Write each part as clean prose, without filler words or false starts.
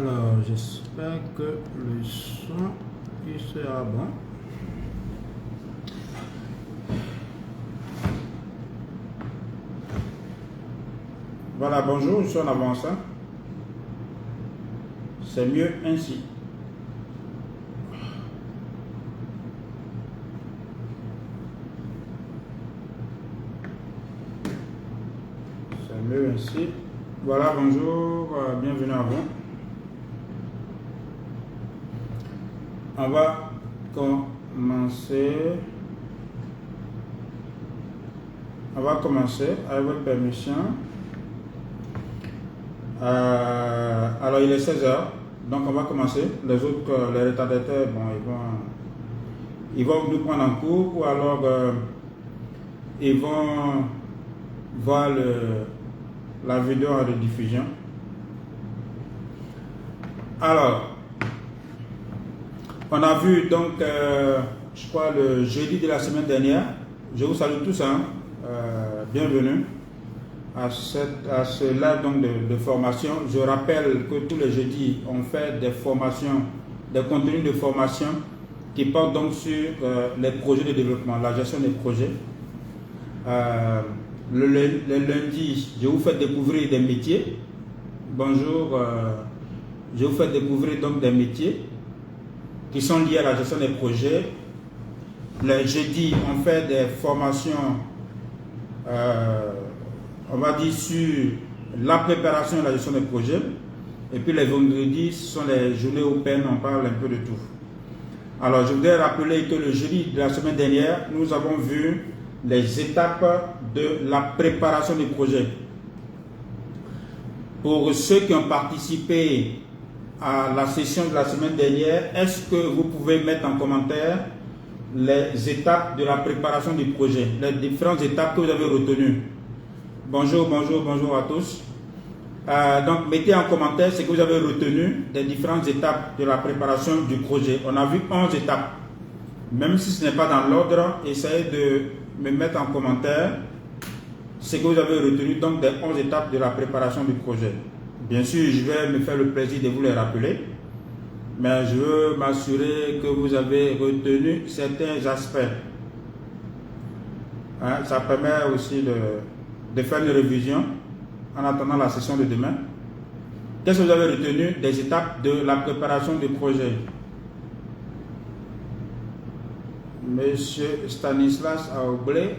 Alors, j'espère que le son il sera bon. Voilà, bonjour, je suis en avance. C'est mieux ainsi. C'est mieux ainsi. Voilà, bonjour, bienvenue à vous. On va commencer avec votre permission. Alors il est 16h, donc on va commencer. Les autres, les retardataires, bon, ils vont nous prendre en cours ou alors ils vont voir la vidéo en rediffusion. Alors, on a vu donc, je crois, le jeudi de la semaine dernière. Je vous salue tous, bienvenue à ce live donc de formation. Je rappelle que tous les jeudis, on fait des formations, des contenus de formation qui portent donc sur les projets de développement, la gestion des projets. Le lundi, je vous fais découvrir des métiers. Bonjour, je vous fais découvrir donc des métiers qui sont liés à la gestion des projets. Le jeudi, on fait des formations, on va dire, sur la préparation et la gestion des projets. Et puis les vendredis, ce sont les journées open, on parle un peu de tout. Alors, je voudrais rappeler que le jeudi de la semaine dernière, nous avons vu les étapes de la préparation du projet. Pour ceux qui ont participé à la session de la semaine dernière, est-ce que vous pouvez mettre en commentaire les étapes de la préparation du projet, les différentes étapes que vous avez retenues? Bonjour, bonjour, bonjour à tous. Donc, mettez en commentaire ce que vous avez retenu des différentes étapes de la préparation du projet. On a vu 11 étapes. Même si ce n'est pas dans l'ordre, essayez de me mettre en commentaire ce que vous avez retenu donc des 11 étapes de la préparation du projet. Bien sûr, je vais me faire le plaisir de vous les rappeler, mais je veux m'assurer que vous avez retenu certains aspects. Ça permet aussi de faire une révision en attendant la session de demain. Qu'est-ce que vous avez retenu des étapes de la préparation du projet? Monsieur Stanislas Aoblé.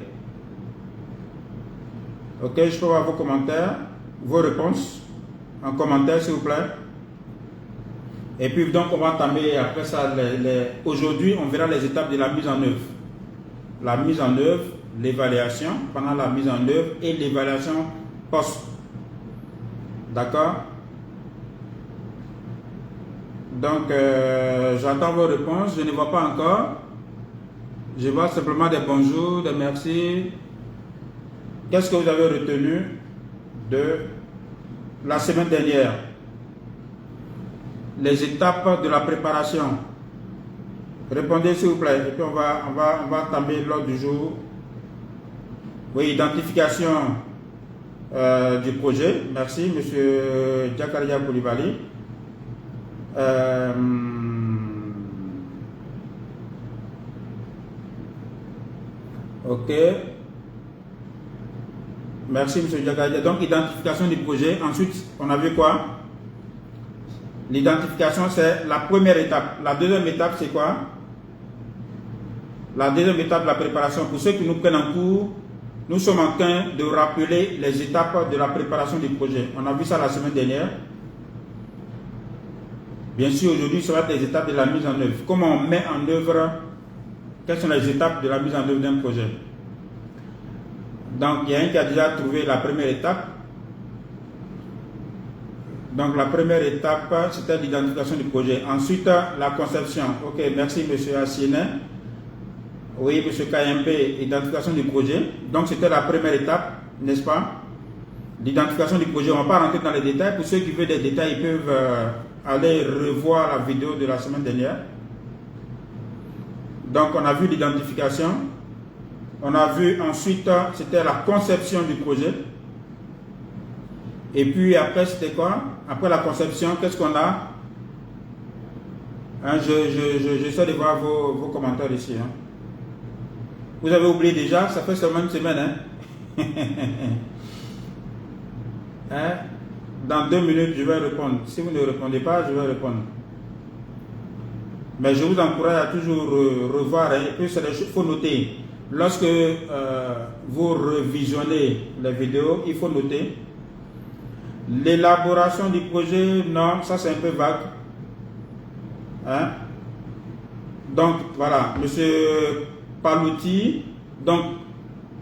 Ok, je peux voir vos commentaires, vos réponses en commentaire s'il vous plaît. Et puis donc on va entamer après ça, aujourd'hui on verra les étapes de la mise en œuvre. La mise en œuvre, l'évaluation pendant la mise en œuvre et l'évaluation post. D'accord? Donc j'attends vos réponses, je ne vois pas encore. Je vois simplement des bonjours, des merci. Qu'est-ce que vous avez retenu de la semaine dernière? Les étapes de la préparation. Répondez s'il vous plaît. Et puis on va entamer l'ordre du jour. Oui, identification du projet. Merci, monsieur Diakaria Koulibaly. Ok. Merci, monsieur Diakaria. Donc, identification du projet. Ensuite, on a vu quoi? L'identification, c'est la première étape. La deuxième étape, c'est quoi? La deuxième étape de la préparation. Pour ceux qui nous prennent en cours, nous sommes en train de rappeler les étapes de la préparation du projet. On a vu ça la semaine dernière. Bien sûr, aujourd'hui, ce sera des étapes de la mise en œuvre. Comment on met en œuvre? Quelles sont les étapes de la mise en œuvre d'un projet? Donc, il y a un qui a déjà trouvé la première étape. Donc, la première étape, c'était l'identification du projet. Ensuite, la conception. Ok, merci, monsieur Assienet. Oui, monsieur KMP, identification du projet. Donc, c'était la première étape, n'est-ce pas? L'identification du projet. On ne va pas rentrer dans les détails. Pour ceux qui veulent des détails, ils peuvent aller revoir la vidéo de la semaine dernière. Donc, on a vu l'identification. On a vu ensuite, c'était la conception du projet. Et puis après, c'était quoi? Après la conception, qu'est-ce qu'on a? Hein, j'essaie de voir vos commentaires ici. Hein. Vous avez oublié déjà, ça fait seulement une semaine. Hein? Hein? Dans 2 minutes, je vais répondre. Si vous ne répondez pas, je vais répondre. Mais je vous encourage à toujours revoir. Hein, et puis, il faut noter. Lorsque vous revisionnez les vidéos, il faut noter. L'élaboration du projet, non, ça c'est un peu vague. Hein? Donc, voilà, monsieur Palouti, donc,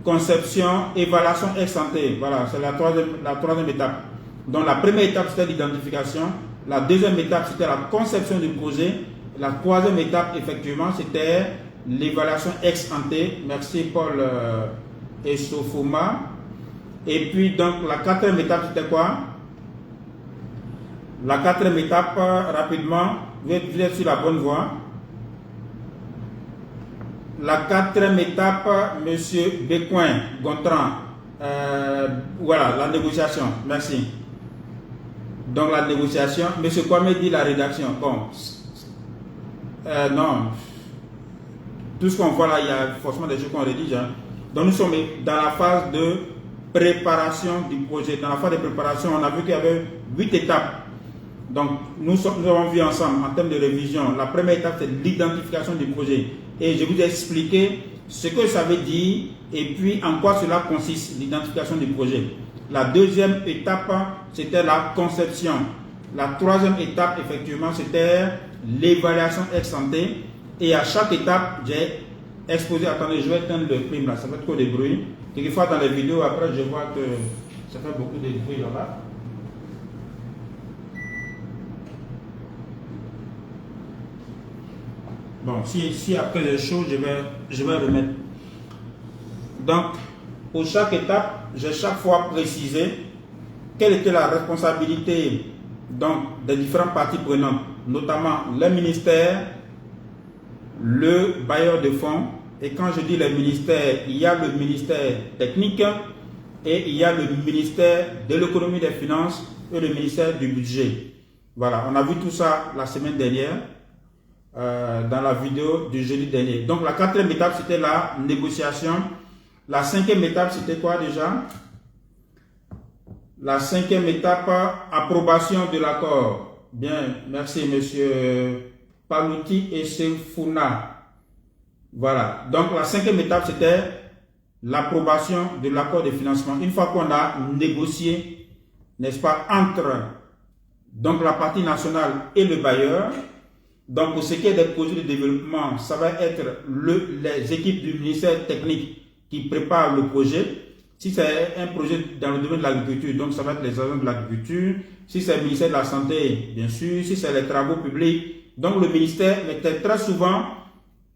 conception, évaluation ex ante. Voilà, c'est la troisième étape. Donc, la première étape, c'était l'identification. La deuxième étape, c'était la conception du projet. La troisième étape, effectivement, c'était l'évaluation ex ante. Merci Paul Esofuma. Et puis, donc, la quatrième étape, c'était quoi? La quatrième étape, rapidement, vous êtes sur la bonne voie. La quatrième étape, monsieur Bécoin, Gontran, voilà, la négociation. Merci. Donc, la négociation. Monsieur Kwame dit la rédaction. Bon, non. Tout ce qu'on voit là, il y a forcément des choses qu'on rédige. Hein. Donc, nous sommes dans la phase de préparation du projet. Dans la phase de préparation, on a vu qu'il y avait 8 étapes. Donc, nous avons vu ensemble, en termes de révision, la première étape, c'est l'identification du projet. Et je vous ai expliqué ce que ça veut dire et puis en quoi cela consiste, l'identification du projet. La deuxième étape, c'était la conception. La troisième étape, effectivement, c'était l'évaluation ex ante. Et à chaque étape, j'ai exposé, attendez, je vais éteindre le prime là, ça fait trop de bruit. Quelquefois dans les vidéos, après, je vois que ça fait beaucoup de bruit là-bas. Bon, si après les choses, je vais remettre. Donc, pour chaque étape, j'ai chaque fois précisé quelle était la responsabilité donc, des différentes parties prenantes, notamment les ministères, le bailleur de fonds. Et quand je dis les ministères, il y a le ministère technique et il y a le ministère de l'économie et des finances et le ministère du budget. Voilà, on a vu tout ça la semaine dernière. Dans la vidéo du jeudi dernier. Donc la quatrième étape, c'était la négociation. La cinquième étape, c'était quoi déjà? La cinquième étape, approbation de l'accord. Bien, merci monsieur Palouti et Sefuna. Voilà. Donc la cinquième étape, c'était l'approbation de l'accord de financement. Une fois qu'on a négocié, n'est-ce pas, entre donc la partie nationale et le bailleur. Donc, pour ce qui est des projets de développement, ça va être les équipes du ministère technique qui préparent le projet. Si c'est un projet dans le domaine de l'agriculture, donc ça va être les agents de l'agriculture. Si c'est le ministère de la Santé, bien sûr. Si c'est les travaux publics. Donc, le ministère est très souvent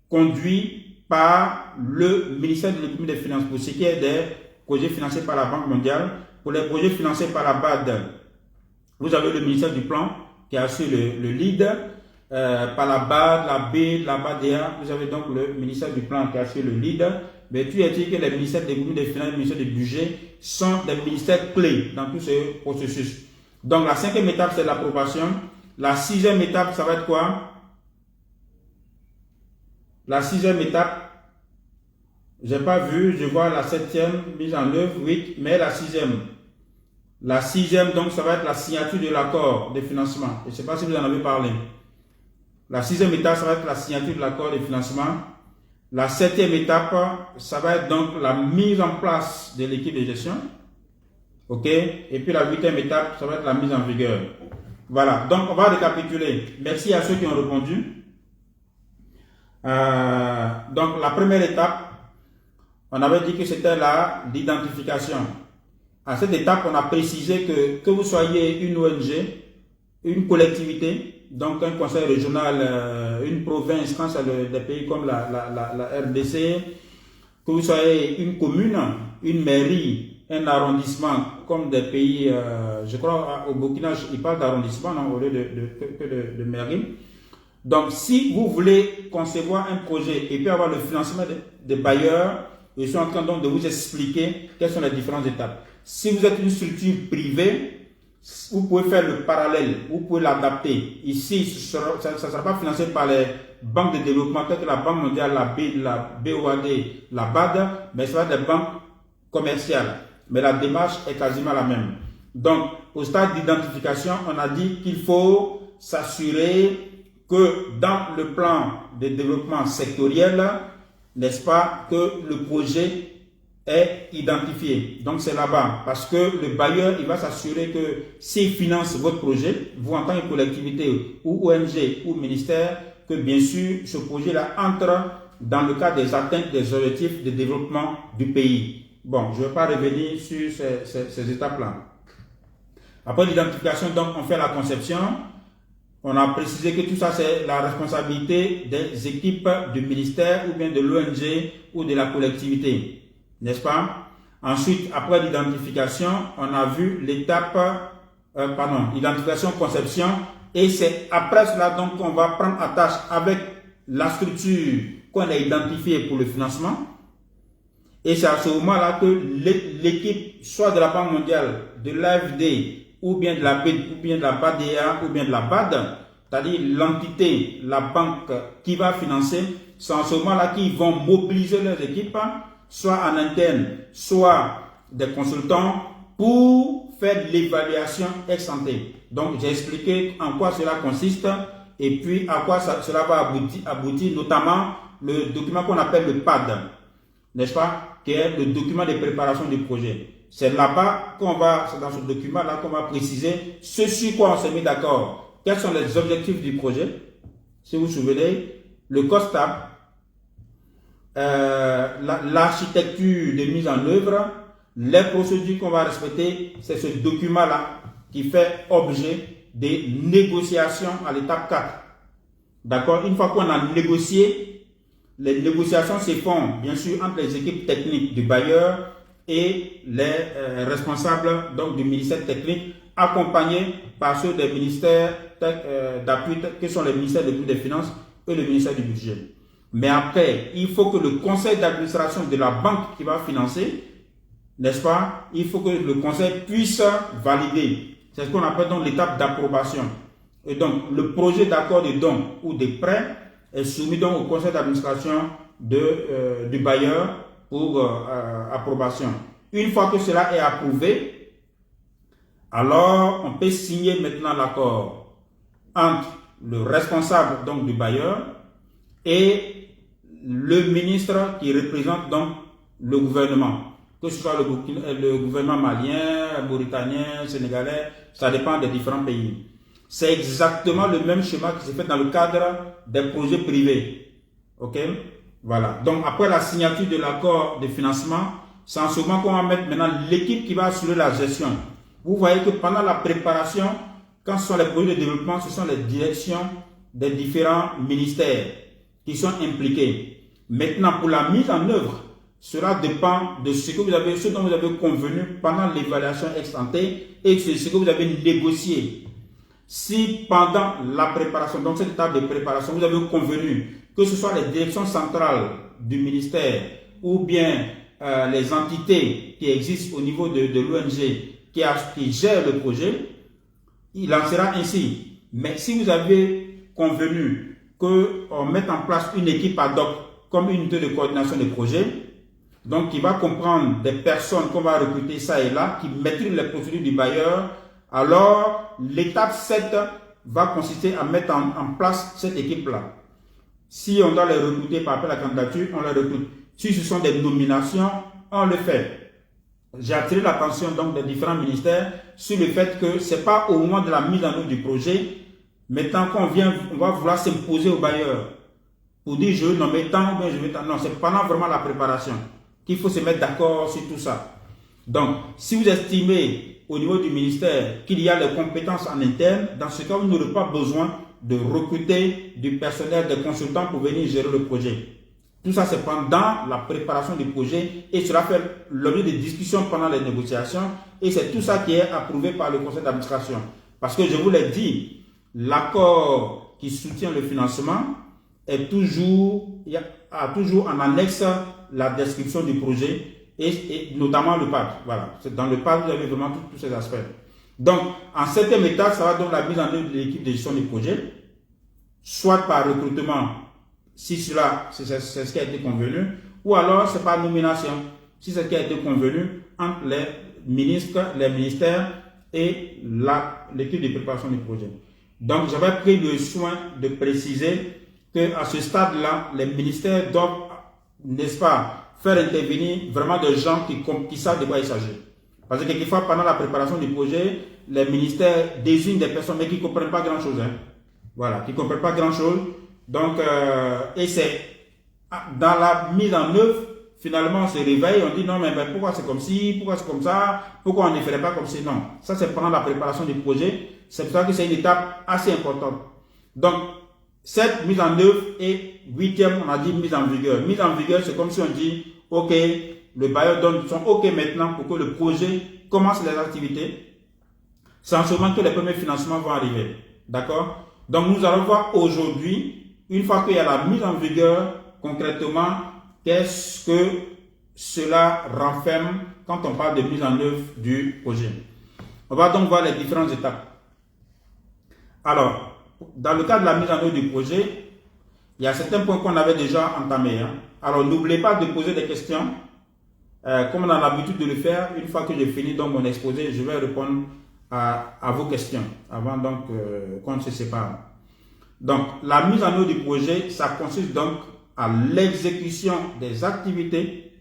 conduit par le ministère de l'économie et des finances. Pour ce qui est des projets financés par la Banque mondiale, pour les projets financés par la BAD, vous avez le ministère du Plan qui assure le lead. Par la BAD, la B, la BADEA, vous avez donc le ministère du Plan qui assure le lead. Mais tu as dit que les ministères de l'économie des finances et le ministère du budget sont des ministères clés dans tout ce processus. Donc la cinquième étape, c'est l'approbation. La sixième étape, ça va être quoi? La sixième étape, j'ai pas vu, je vois la septième mise en œuvre, 8, mais la sixième. La sixième, donc, ça va être la signature de l'accord de financement. Je ne sais pas si vous en avez parlé. La sixième étape, ça va être la signature de l'accord de financement. La septième étape, ça va être donc la mise en place de l'équipe de gestion. OK? Et puis la huitième étape, ça va être la mise en vigueur. Voilà. Donc, on va récapituler. Merci à ceux qui ont répondu. Donc, la première étape, on avait dit que c'était l'identification. À cette étape, on a précisé que vous soyez une ONG, une collectivité, donc un conseil régional, une province, quand c'est des pays comme la RDC, que vous soyez une commune, une mairie, un arrondissement, comme des pays, je crois au Burkina, ils parlent d'arrondissement au lieu de mairie. Donc si vous voulez concevoir un projet et puis avoir le financement des bailleurs, je suis en train donc de vous expliquer quelles sont les différentes étapes. Si vous êtes une structure privée, vous pouvez faire le parallèle, vous pouvez l'adapter. Ici, ça ne sera pas financé par les banques de développement, telles que la Banque mondiale, la BOAD, la BAD, mais ce sera des banques commerciales. Mais la démarche est quasiment la même. Donc, au stade d'identification, on a dit qu'il faut s'assurer que dans le plan de développement sectoriel, n'est-ce pas, que le projet est identifié. Donc c'est là-bas, parce que le bailleur, il va s'assurer que s'il finance votre projet, vous en tant que collectivité ou ONG ou ministère, que bien sûr ce projet-là entre dans le cadre des atteintes des objectifs de développement du pays. Bon, je ne vais pas revenir sur ces étapes-là. Après l'identification, donc on fait la conception. On a précisé que tout ça c'est la responsabilité des équipes du ministère ou bien de l'ONG ou de la collectivité. N'est-ce pas? Ensuite, après l'identification, on a vu l'étape, identification, conception, et c'est après cela donc qu'on va prendre attache avec la structure qu'on a identifiée pour le financement. Et c'est à ce moment-là que l'équipe, soit de la Banque mondiale, de l'AFD, ou bien de la BID, ou bien de la BADEA, ou bien de la BAD, c'est-à-dire l'entité, la banque qui va financer, c'est à ce moment-là qu'ils vont mobiliser leurs équipes, soit en interne, soit des consultants, pour faire l'évaluation ex ante. Donc, j'ai expliqué en quoi cela consiste et puis à quoi cela va aboutir, notamment le document qu'on appelle le PAD, n'est-ce pas, qui est le document de préparation du projet. C'est là-bas qu'on va, c'est dans ce document-là qu'on va préciser ce sur quoi on s'est mis d'accord. Quels sont les objectifs du projet? Si vous vous souvenez, le COSTAB, l'architecture de mise en œuvre, les procédures qu'on va respecter, c'est ce document-là qui fait objet des négociations à l'étape 4. D'accord? Une fois qu'on a négocié, les négociations se font bien sûr entre les équipes techniques du bailleur et les responsables donc, du ministère technique, accompagnés par ceux des ministères d'appui, que sont les ministères des Finances et le ministère du Budget. Mais après, il faut que le conseil d'administration de la banque qui va financer, n'est-ce pas, il faut que le conseil puisse valider. C'est ce qu'on appelle donc l'étape d'approbation. Et donc, le projet d'accord de don ou de prêt est soumis donc au conseil d'administration du bailleur pour approbation. Une fois que cela est approuvé, alors on peut signer maintenant l'accord entre le responsable donc du bailleur et le ministre qui représente donc le gouvernement, que ce soit le gouvernement malien, mauritanien, sénégalais, ça dépend des différents pays. C'est exactement le même schéma qui se fait dans le cadre des projets privés. Ok? Voilà. Donc après la signature de l'accord de financement, c'est en ce moment qu'on va mettre maintenant l'équipe qui va assurer la gestion. Vous voyez que pendant la préparation, quand ce sont les projets de développement, ce sont les directions des différents ministères qui sont impliqués. Maintenant, pour la mise en œuvre, cela dépend de ce dont vous avez convenu pendant l'évaluation ex ante et de ce que vous avez négocié. Si pendant la préparation, donc cette étape de préparation, vous avez convenu que ce soit les directions centrales du ministère ou bien les entités qui existent au niveau de l'ONG qui gèrent le projet, il en sera ainsi. Mais si vous avez convenu qu'on mette en place une équipe ad hoc comme unité de coordination de projet, donc qui va comprendre des personnes qu'on va recruter ça et là, qui maîtrisent les procédures du bailleur, alors l'étape 7 va consister à mettre en place cette équipe-là. Si on doit les recruter par appel à la candidature, on les recrute. Si ce sont des nominations, on le fait. J'ai attiré l'attention donc des différents ministères sur le fait que ce n'est pas au moment de la mise en œuvre du projet, maintenant qu'on va vouloir s'imposer au bailleur pour dire je veux nommer tant ou bien je veux tant. Non, c'est pendant vraiment la préparation qu'il faut se mettre d'accord sur tout ça. Donc, si vous estimez au niveau du ministère qu'il y a les compétences en interne, dans ce cas, vous n'aurez pas besoin de recruter du personnel, des consultants pour venir gérer le projet. Tout ça, c'est pendant la préparation du projet et cela fait l'objet de discussions pendant les négociations et c'est tout ça qui est approuvé par le conseil d'administration. Parce que je vous l'ai dit, l'accord qui soutient le financement a toujours en annexe la description du projet et notamment le PAD. Voilà. Dans le PAD, vous avez vraiment tous ces aspects. Donc, en septième étape, ça va donc la mise en œuvre de l'équipe de gestion du projet, soit par recrutement, si cela, c'est ce qui a été convenu, ou alors c'est par nomination, si c'est ce qui a été convenu entre les ministres, les ministères et l'équipe de préparation du projet. Donc, j'avais pris le soin de préciser qu'à ce stade-là, les ministères doivent, n'est-ce pas, faire intervenir vraiment des gens qui savent de quoi il s'agit. Parce que quelquefois, pendant la préparation du projet, les ministères désignent des personnes mais qui ne comprennent pas grand-chose. Hein. Voilà, qui ne comprennent pas grand-chose. Donc, et c'est dans la mise en œuvre, finalement, on se réveille, on dit non, mais pourquoi c'est comme ci, pourquoi c'est comme ça, pourquoi on ne ferait pas comme ci. Non, ça c'est pendant la préparation du projet. C'est pour ça que c'est une étape assez importante. Donc, cette mise en œuvre est huitième, on a dit mise en vigueur. Mise en vigueur, c'est comme si on dit, ok, le bailleur donne son ok maintenant pour que le projet commence les activités. C'est en ce moment que les premiers financements vont arriver. D'accord? Donc, nous allons voir aujourd'hui, une fois qu'il y a la mise en vigueur, concrètement, qu'est-ce que cela renferme quand on parle de mise en œuvre du projet. On va donc voir les différentes étapes. Alors, dans le cas de la mise en œuvre du projet, il y a certains points qu'on avait déjà entamés. Hein. Alors, n'oubliez pas de poser des questions. Comme on a l'habitude de le faire, une fois que j'ai fini donc mon exposé, je vais répondre à vos questions avant donc qu'on se sépare. Donc, la mise en œuvre du projet, ça consiste donc à l'exécution des activités,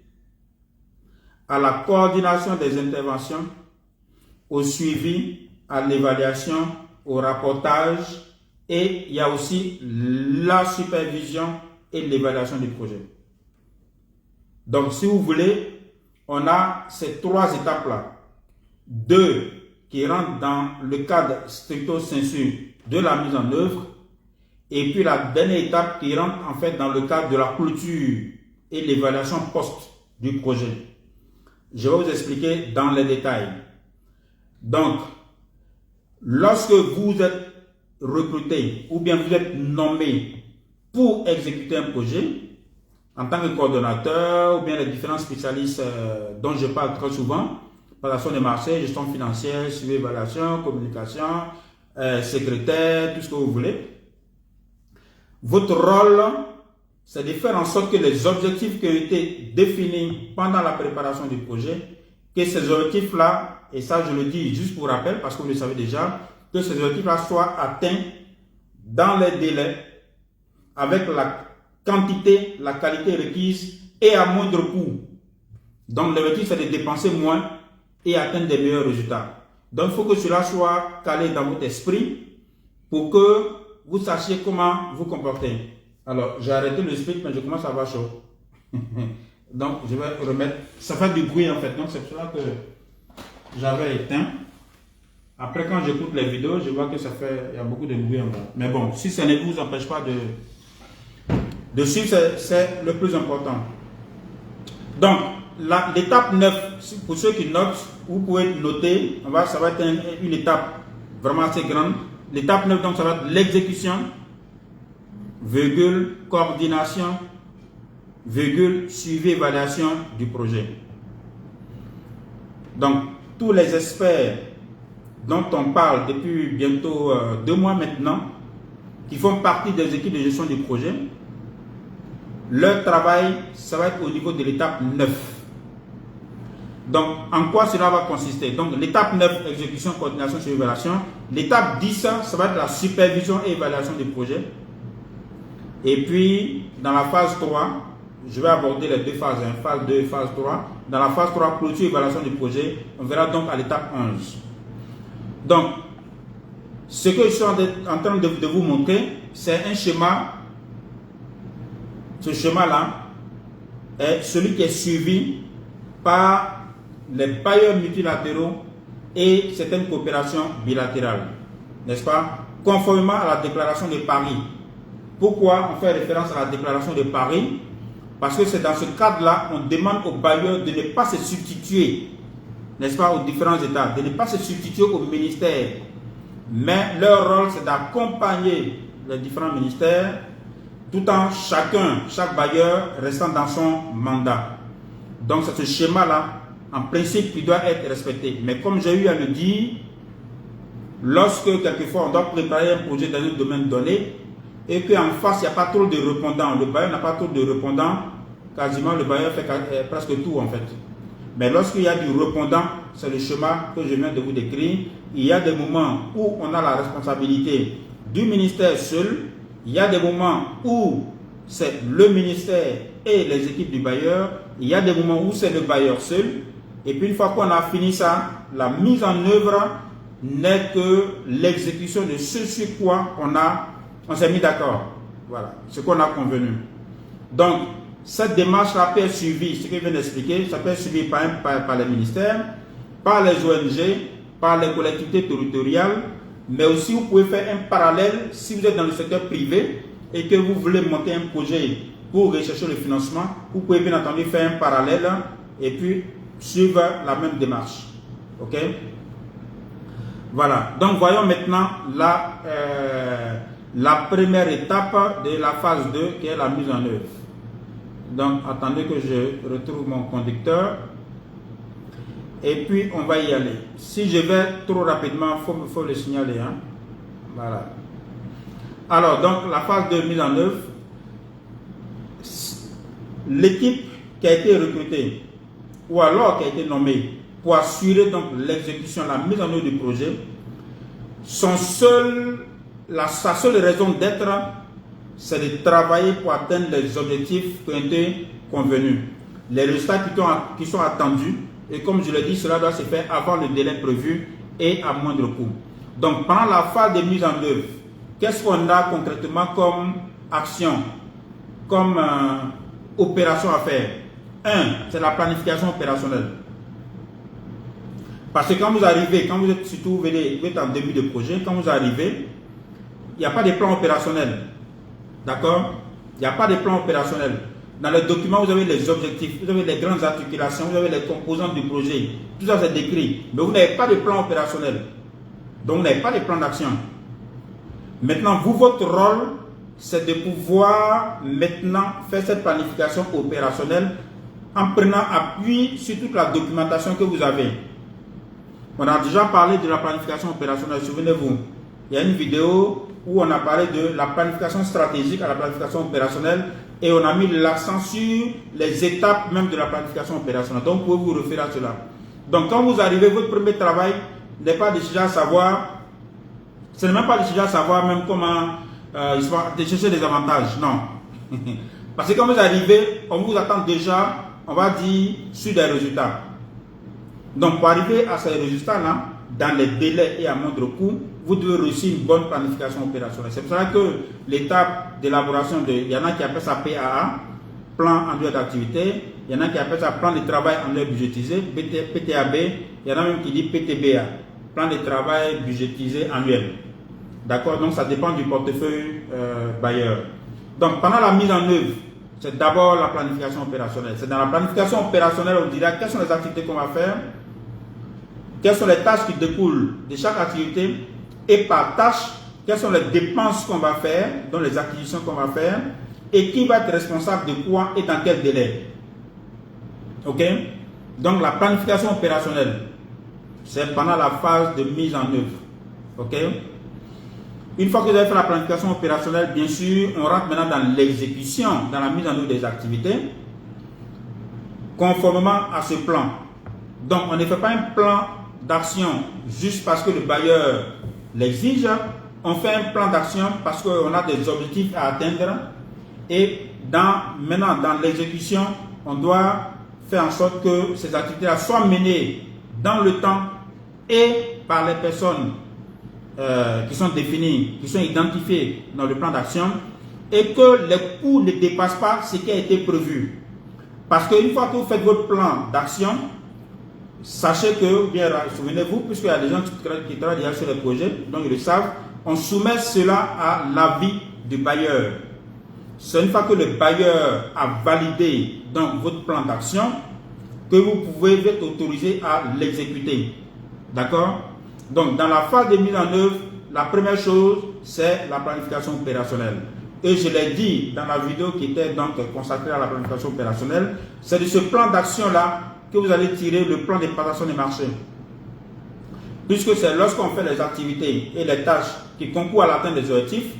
à la coordination des interventions, au suivi, à l'évaluation, au rapportage, et il y a aussi la supervision et l'évaluation du projet. Donc, si vous voulez, on a ces trois étapes-là. Deux qui rentrent dans le cadre stricto sensu de la mise en œuvre, et puis la dernière étape qui rentre en fait dans le cadre de la clôture et l'évaluation post du projet. Je vais vous expliquer dans les détails. Donc, lorsque vous êtes recruté ou bien vous êtes nommé pour exécuter un projet, en tant que coordonnateur ou bien les différents spécialistes dont je parle très souvent, préparation des marchés, gestion financière, suivi, évaluation, communication, secrétaire, tout ce que vous voulez. Votre rôle, c'est de faire en sorte que les objectifs qui ont été définis pendant la préparation du projet, que ces objectifs-là, et ça je le dis juste pour rappel parce que vous le savez déjà, que ces objectifs-là soient atteints dans les délais, avec la quantité, la qualité requise et à moindre coût. Donc l'objectif c'est de dépenser moins et atteindre des meilleurs résultats. Donc il faut que cela soit calé dans votre esprit pour que vous sachiez comment vous comporter. Alors, j'ai arrêté le speech, mais je commence à avoir chaud. Donc, je vais remettre. Ça fait du bruit en fait. Donc, c'est pour cela que j'avais éteint. Après, quand j'écoute les vidéos, je vois que ça fait. Il y a beaucoup de bruit en bas. Mais bon, si ça ne vous empêche pas de suivre, c'est le plus important. Donc, l'étape 9, pour ceux qui notent, vous pouvez noter. Ça va être une étape vraiment assez grande. L'étape 9, donc, ça va être l'exécution, virgule, coordination, virgule, suivi, évaluation du projet. Donc, tous les experts dont on parle depuis bientôt 2 mois maintenant, qui font partie des équipes de gestion du projet, leur travail, ça va être au niveau de l'étape 9. Donc, en quoi cela va consister? Donc, l'étape 9, exécution, coordination, suivi, évaluation. L'étape 10, ça va être la supervision et évaluation du projet. Et puis, dans la phase 3, je vais aborder les deux phases, hein, phase 2 et phase 3. Dans la phase 3, clôture et évaluation du projet, on verra donc à l'étape 11. Donc, ce que je suis en train de vous montrer, c'est un schéma. Ce schéma-là est celui qui est suivi par les bailleurs multilatéraux et certaines coopérations bilatérales, n'est-ce pas? Conformément à la déclaration de Paris. Pourquoi on fait référence à la déclaration de Paris? Parce que c'est dans ce cadre-là, on demande aux bailleurs de ne pas se substituer, n'est-ce pas, aux différents États, de ne pas se substituer aux ministères. Mais leur rôle, c'est d'accompagner les différents ministères, tout en chaque bailleur restant dans son mandat. Donc c'est ce schéma-là, en principe, qui doit être respecté. Mais comme j'ai eu à le dire, lorsque quelquefois on doit préparer un projet dans un domaine donné et qu'en face il n'y a pas trop de répondants, le bailleur n'a pas trop de répondants, quasiment le bailleur fait presque tout en fait. Mais lorsqu'il y a du répondant, c'est le schéma que je viens de vous décrire. Il y a des moments où on a la responsabilité du ministère seul, il y a des moments où c'est le ministère et les équipes du bailleur, il y a des moments où c'est le bailleur seul, et puis une fois qu'on a fini ça, la mise en œuvre n'est que l'exécution de ce sur quoi on s'est mis d'accord. Voilà, ce qu'on a convenu. Donc, cette démarche-là peut être suivie, ce que je viens d'expliquer, ça peut être suivi par les ministères, par les ONG, par les collectivités territoriales, mais aussi vous pouvez faire un parallèle si vous êtes dans le secteur privé et que vous voulez monter un projet pour rechercher le financement, vous pouvez bien entendu faire un parallèle et puis suivre la même démarche. Ok? Voilà. Donc voyons maintenant la première étape de la phase 2 qui est la mise en œuvre. Donc attendez que je retrouve mon conducteur. Et puis on va y aller. Si je vais trop rapidement, il faut le signaler. Hein? Voilà. Alors, donc la phase de mise en œuvre, l'équipe qui a été recrutée ou alors qui a été nommée pour assurer donc l'exécution, la mise en œuvre du projet, sa seule raison d'être, c'est de travailler pour atteindre les objectifs qui ont été convenus, les résultats qui sont attendus. Et comme je l'ai dit, cela doit se faire avant le délai prévu et à moindre coût. Donc, pendant la phase de mise en œuvre, qu'est-ce qu'on a concrètement comme action, comme opération à faire? C'est la planification opérationnelle. Parce que quand vous arrivez, quand vous êtes surtout vous êtes en début de projet, quand vous arrivez, il n'y a pas de plan opérationnel. D'accord? Il n'y a pas de plan opérationnel. Dans le document, vous avez les objectifs, vous avez les grandes articulations, vous avez les composantes du projet. Tout ça, c'est décrit. Mais vous n'avez pas de plan opérationnel. Donc, vous n'avez pas de plan d'action. Maintenant, vous, votre rôle, c'est de pouvoir maintenant faire cette planification opérationnelle en prenant appui sur toute la documentation que vous avez. On a déjà parlé de la planification opérationnelle, souvenez-vous. Il y a une vidéo où on a parlé de la planification stratégique à la planification opérationnelle et on a mis l'accent sur les étapes même de la planification opérationnelle. Donc, vous pouvez vous référer à cela. Donc, quand vous arrivez, votre premier travail n'est pas déjà savoir, ce n'est même pas déjà savoir même comment de chercher des avantages. Non. Parce que quand vous arrivez, on vous attend déjà, on va dire, sur des résultats. Donc, pour arriver à ces résultats-là, dans les délais et à moindre coût, vous devez réussir une bonne planification opérationnelle. C'est pour ça que l'étape d'élaboration, il y en a qui appellent ça PAA, plan annuel d'activité, il y en a qui appellent ça plan de travail annuel budgétisé, PTAB, il y en a même qui disent PTBA, plan de travail budgétisé annuel. D'accord? Donc ça dépend du portefeuille bailleur. Donc pendant la mise en œuvre, c'est d'abord la planification opérationnelle. C'est dans la planification opérationnelle on dira quelles sont les activités qu'on va faire, quelles sont les tâches qui découlent de chaque activité et par tâche, quelles sont les dépenses qu'on va faire, donc les acquisitions qu'on va faire et qui va être responsable de quoi et dans quel délai. Ok? Donc la planification opérationnelle, c'est pendant la phase de mise en œuvre. Ok? Une fois que vous avez fait la planification opérationnelle, bien sûr, on rentre maintenant dans l'exécution, dans la mise en œuvre des activités, conformément à ce plan. Donc, on ne fait pas un plan d'action juste parce que le bailleur l'exige. On fait un plan d'action parce qu'on a des objectifs à atteindre. Et maintenant, dans l'exécution, on doit faire en sorte que ces activités-là soient menées dans le temps et par les personnes qui sont définies, qui sont identifiées dans le plan d'action et que les coûts ne dépassent pas ce qui a été prévu. Parce qu'une fois que vous faites votre plan d'action, sachez que, bien souvenez-vous, puisqu'il y a des gens qui travaillent déjà sur les projets, donc ils le savent, on soumet cela à l'avis du bailleur. C'est une fois que le bailleur a validé donc votre plan d'action que vous pouvez être autorisé à l'exécuter. D'accord? Donc, dans la phase de mise en œuvre, la première chose, c'est la planification opérationnelle. Et je l'ai dit dans la vidéo qui était donc consacrée à la planification opérationnelle, c'est de ce plan d'action-là que vous allez tirer le plan d'exploitation des marchés. puisque c'est lorsqu'on fait les activités et les tâches qui concourent à l'atteinte des objectifs,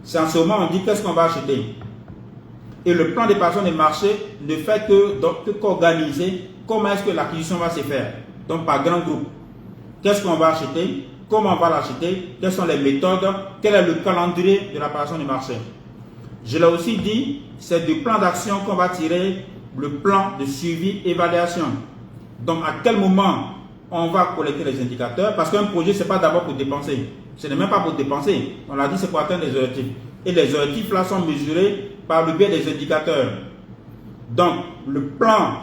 c'est en ce moment on dit qu'est-ce qu'on va acheter. Et le plan d'épargne des marchés ne fait qu'organiser comment est-ce que l'acquisition va se faire. Donc par grand groupe. Qu'est-ce qu'on va acheter? Comment on va l'acheter? Quelles sont les méthodes? Quel est le calendrier de l'apparition du marché? Je l'ai aussi dit, c'est du plan d'action qu'on va tirer le plan de suivi évaluation. Donc à quel moment on va collecter les indicateurs? Parce qu'un projet, ce n'est pas d'abord pour dépenser. Ce n'est même pas pour dépenser. On l'a dit, c'est pour atteindre les objectifs. Et les objectifs là sont mesurés par le biais des indicateurs. Donc le plan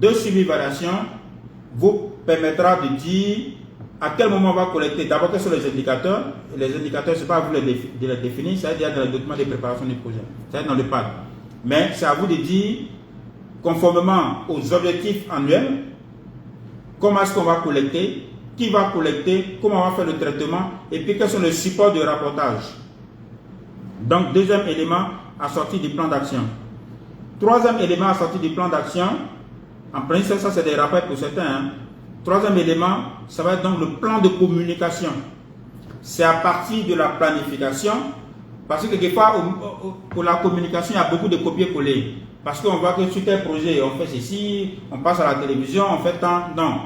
de suivi évaluation vous permettra de dire à quel moment on va collecter. D'abord, quels sont les indicateurs? Et les indicateurs, ce n'est pas à vous de les définir, c'est dans le document de préparation du projet, c'est dans le PAD. Mais c'est à vous de dire, conformément aux objectifs annuels, comment est-ce qu'on va collecter, qui va collecter, comment on va faire le traitement, et puis quels sont les supports de rapportage. Donc, deuxième élément assorti du plan d'action. Troisième élément assorti du plan d'action, en principe, ça c'est des rappels pour certains, hein. Troisième élément, ça va être donc le plan de communication. C'est à partir de la planification, parce que quelquefois, pour la communication, il y a beaucoup de copier-coller. Parce qu'on voit que sur tel projet, on fait ceci, on passe à la télévision, on fait tant. Non.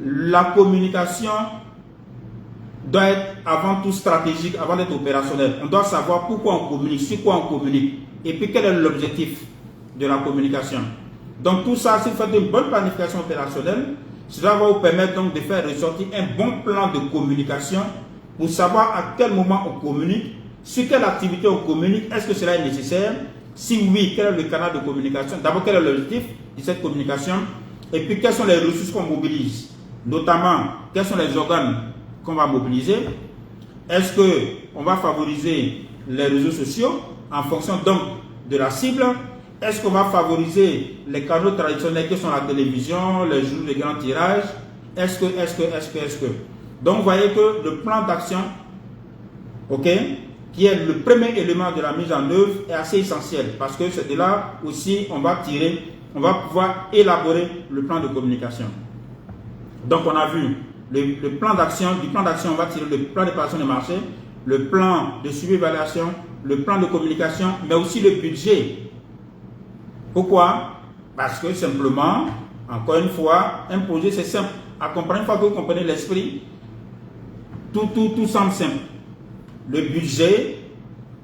La communication doit être avant tout stratégique, avant d'être opérationnelle. On doit savoir pourquoi on communique, sur quoi on communique, et puis quel est l'objectif de la communication. Donc tout ça, si vous faites une bonne planification opérationnelle, cela va vous permettre donc de faire ressortir un bon plan de communication pour savoir à quel moment on communique, sur quelle activité on communique, est-ce que cela est nécessaire, si oui, quel est le canal de communication, d'abord quel est l'objectif de cette communication, et puis quelles sont les ressources qu'on mobilise, notamment quels sont les organes qu'on va mobiliser, est-ce qu'on va favoriser les réseaux sociaux en fonction donc de la cible. Est-ce qu'on va favoriser les canaux traditionnels qui sont la télévision, les journaux de grand tirage? Est-ce que Donc, vous voyez que le plan d'action, ok, qui est le premier élément de la mise en œuvre, est assez essentiel parce que c'est de là aussi on va pouvoir élaborer le plan de communication. Donc, on a vu le plan d'action. Du plan d'action, on va tirer le plan d'évaluation des marchés, le plan de suivi-évaluation, le plan de communication, mais aussi le budget. Pourquoi? Parce que simplement, encore une fois, un projet c'est simple. À comprendre, une fois que vous comprenez l'esprit, tout semble simple. Le budget,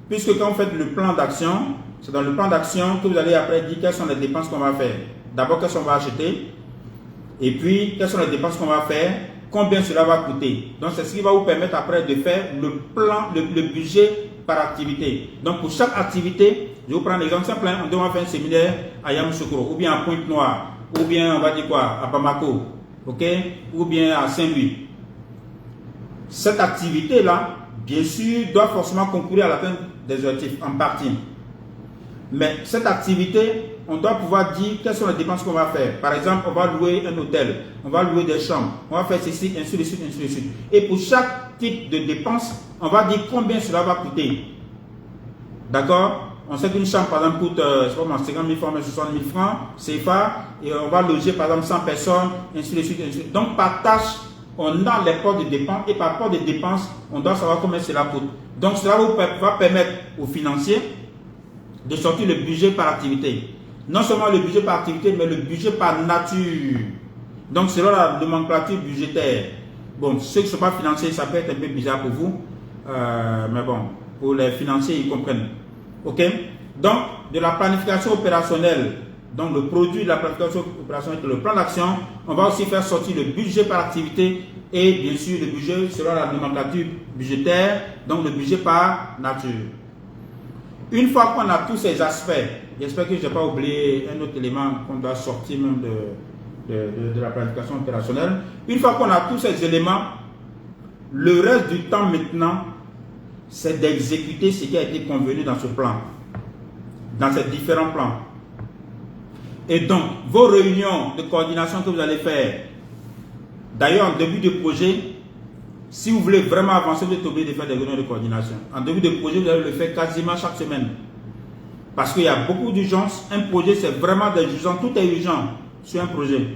puisque quand vous faites le plan d'action, c'est dans le plan d'action que vous allez après dire quelles sont les dépenses qu'on va faire. D'abord, qu'est-ce qu'on va acheter, et puis quelles sont les dépenses qu'on va faire, combien cela va coûter. Donc, c'est ce qui va vous permettre après de faire le plan, le budget par activité. Donc, pour chaque activité, je vous prends un exemple simple, on doit faire un séminaire à Yamoussoukro, ou bien à Pointe-Noire, ou bien, on va dire quoi, à Bamako, ok, ou bien à Saint-Louis. Cette activité-là, bien sûr, doit forcément concourir à l'atteinte des objectifs, en partie. Mais cette activité, on doit pouvoir dire quelles sont les dépenses qu'on va faire. Par exemple, on va louer un hôtel, on va louer des chambres, on va faire ceci, ainsi de suite, ainsi de suite. Et pour chaque type de dépense, on va dire combien cela va coûter. D'accord? On sait qu'une chambre, par exemple, coûte 50 000 francs, 60 000 francs, CFA, et on va loger, par exemple, 100 personnes, ainsi de suite, ainsi de suite. Donc, par tâche, on a les ports de dépenses, et par port de dépenses, on doit savoir combien cela coûte. Donc, cela va permettre aux financiers de sortir le budget par activité. Non seulement le budget par activité, mais le budget par nature. Donc, selon la nomenclature budgétaire. Bon, ceux qui ne sont pas financiers, ça peut être un peu bizarre pour vous, mais bon, pour les financiers, ils comprennent. Ok? Donc, de la planification opérationnelle, donc le produit de la planification opérationnelle, le plan d'action, on va aussi faire sortir le budget par activité et bien sûr le budget selon la nomenclature budgétaire, donc le budget par nature. Une fois qu'on a tous ces aspects, j'espère que je n'ai pas oublié un autre élément qu'on doit sortir même de la planification opérationnelle. Une fois qu'on a tous ces éléments, le reste du temps maintenant, c'est d'exécuter ce qui a été convenu dans ce plan, dans ces différents plans. Et donc, vos réunions de coordination que vous allez faire, d'ailleurs en début de projet, si vous voulez vraiment avancer, vous êtes obligé de faire des réunions de coordination. En début de projet, vous allez le faire quasiment chaque semaine. Parce qu'il y a beaucoup d'urgence. Un projet, c'est vraiment des urgences. Tout est urgent sur un projet.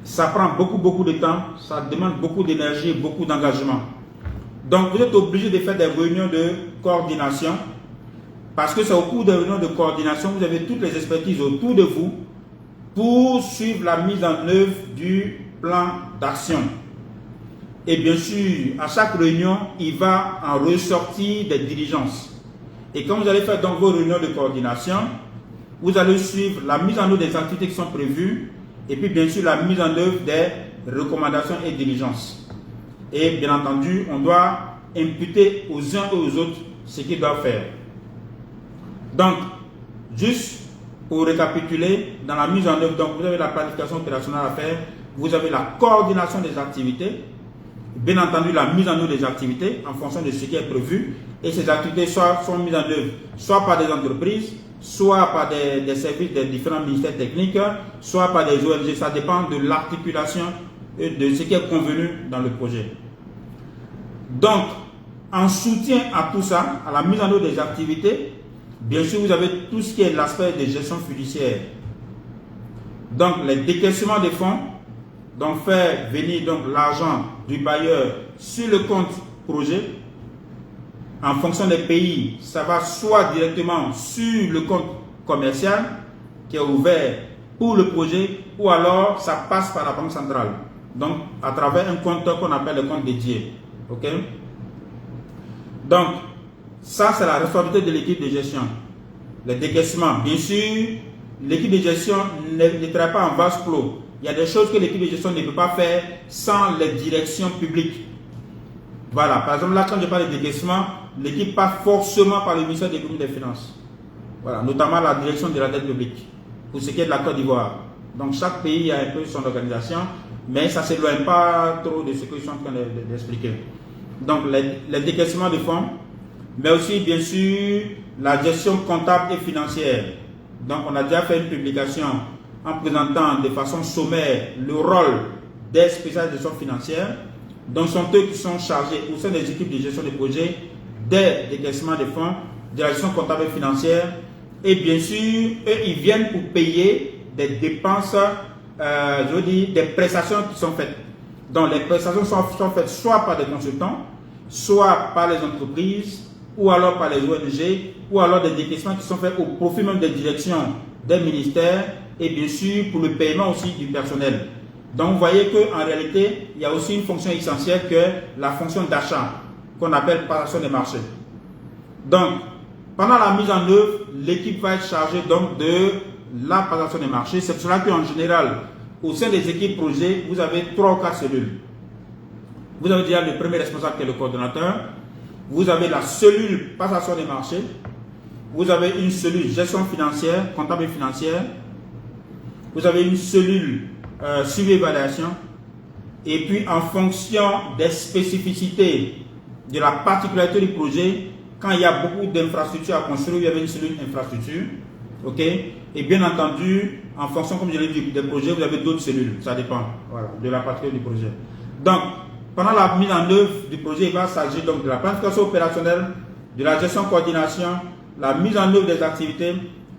ça prend beaucoup de temps, ça demande beaucoup d'énergie, beaucoup d'engagement. Donc vous êtes obligé de faire des réunions de coordination, parce que c'est au cours des réunions de coordination, vous avez toutes les expertises autour de vous pour suivre la mise en œuvre du plan d'action. Et bien sûr, à chaque réunion, il va en ressortir des diligences. Et quand vous allez faire donc vos réunions de coordination, vous allez suivre la mise en œuvre des activités qui sont prévues et puis bien sûr la mise en œuvre des recommandations et diligences. Et bien entendu, on doit imputer aux uns et aux autres ce qu'ils doivent faire. Donc, juste pour récapituler, dans la mise en œuvre, donc vous avez la planification opérationnelle à faire, vous avez la coordination des activités, bien entendu la mise en œuvre des activités en fonction de ce qui est prévu, et ces activités sont mises en œuvre soit par des entreprises, soit par des services des différents ministères techniques, soit par des ONG. Ça dépend de l'articulation et de ce qui est convenu dans le projet. Donc, en soutien à tout ça, à la mise en œuvre des activités, bien sûr, vous avez tout ce qui est l'aspect de gestion fiduciaire. Donc, les décaissements des fonds, donc faire venir l'argent du bailleur sur le compte projet. En fonction des pays, ça va soit directement sur le compte commercial qui est ouvert pour le projet, ou alors ça passe par la banque centrale. Donc, à travers un compte qu'on appelle le compte dédié. Ok? Donc, ça, c'est la responsabilité de l'équipe de gestion. Les décaissements, bien sûr, l'équipe de gestion ne travaille pas en vase clos. Il y a des choses que l'équipe de gestion ne peut pas faire sans les directions publiques. Voilà, par exemple, là, quand je parle de décaissement, l'équipe passe forcément par le ministère de l'économie et des finances. Voilà, notamment la direction de la dette publique, pour ce qui est de la Côte d'Ivoire. Donc, chaque pays a un peu son organisation, mais ça ne s'éloigne pas trop de ce que je suis en train d'expliquer. Donc, les décaissements de fonds, mais aussi, bien sûr, la gestion comptable et financière. Donc, on a déjà fait une publication en présentant de façon sommaire le rôle des spécialistes de gestion financière. Donc, sont eux qui sont chargés au sein des équipes de gestion de projet des décaissements de fonds, de la gestion comptable et financière. Et bien sûr, eux, ils viennent pour payer des dépenses, je veux dire, des prestations qui sont faites. Donc, les prestations sont faites soit par des consultants, soit par les entreprises, ou alors par les ONG, ou alors des décaissements qui sont faits au profit même des directions des ministères, et bien sûr pour le paiement aussi du personnel. Donc vous voyez qu'en réalité, il y a aussi une fonction essentielle que la fonction d'achat, qu'on appelle passation des marchés. Donc, pendant la mise en œuvre, l'équipe va être chargée donc de la passation des marchés. C'est pour cela qu'en général, au sein des équipes projet, vous avez 3 ou 4 cellules. Vous avez déjà le premier responsable qui est le coordonnateur. Vous avez la cellule passation des marchés. Vous avez une cellule gestion financière, comptable et financière. Vous avez une cellule suivi évaluation. Et puis en fonction des spécificités de la particularité du projet, quand il y a beaucoup d'infrastructures à construire, il y avait une cellule infrastructure. Ok? Et bien entendu, en fonction, comme je l'ai dit, des projets, vous avez d'autres cellules. Ça dépend, voilà, de la particularité du projet. Donc, pendant la mise en œuvre du projet, il va s'agir donc de la planification opérationnelle, de la gestion coordination, la mise en œuvre des activités,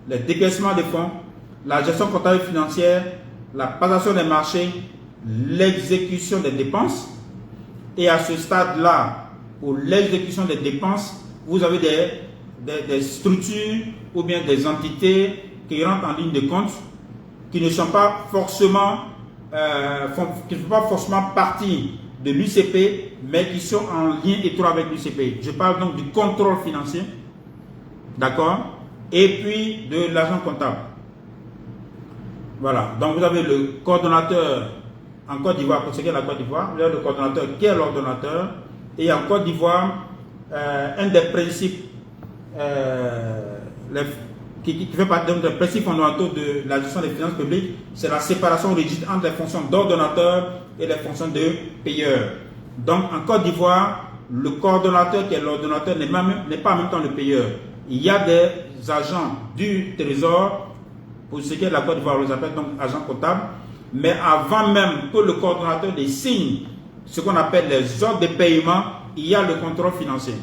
les décaissements des fonds, la gestion comptable et financière, la passation des marchés, l'exécution des dépenses. Et à ce stade-là, pour l'exécution des dépenses, vous avez des structures ou bien des entités qui rentrent en ligne de compte, qui ne sont pas forcément, qui ne font pas forcément partie de l'UCP, mais qui sont en lien étroit avec l'UCP. Je parle donc du contrôle financier, d'accord, et puis de l'agent comptable. Voilà, donc vous avez le coordonnateur en Côte d'Ivoire, pour ce qui est de la Côte d'Ivoire, vous avez le coordonnateur qui est l'ordonnateur, et en Côte d'Ivoire, un des principes qui fait partie des principes fondamentaux de la gestion des finances publiques, c'est la séparation rigide entre les fonctions d'ordonnateur et les fonctions de payeur. Donc en Côte d'Ivoire, le coordonnateur qui est l'ordonnateur n'est pas en même temps le payeur. Il y a des agents du trésor, pour ce qui est de la Côte d'Ivoire, on les appelle donc agents comptables, mais avant même que le coordonnateur les signe ce qu'on appelle les ordres de paiement, il y a le contrôle financier.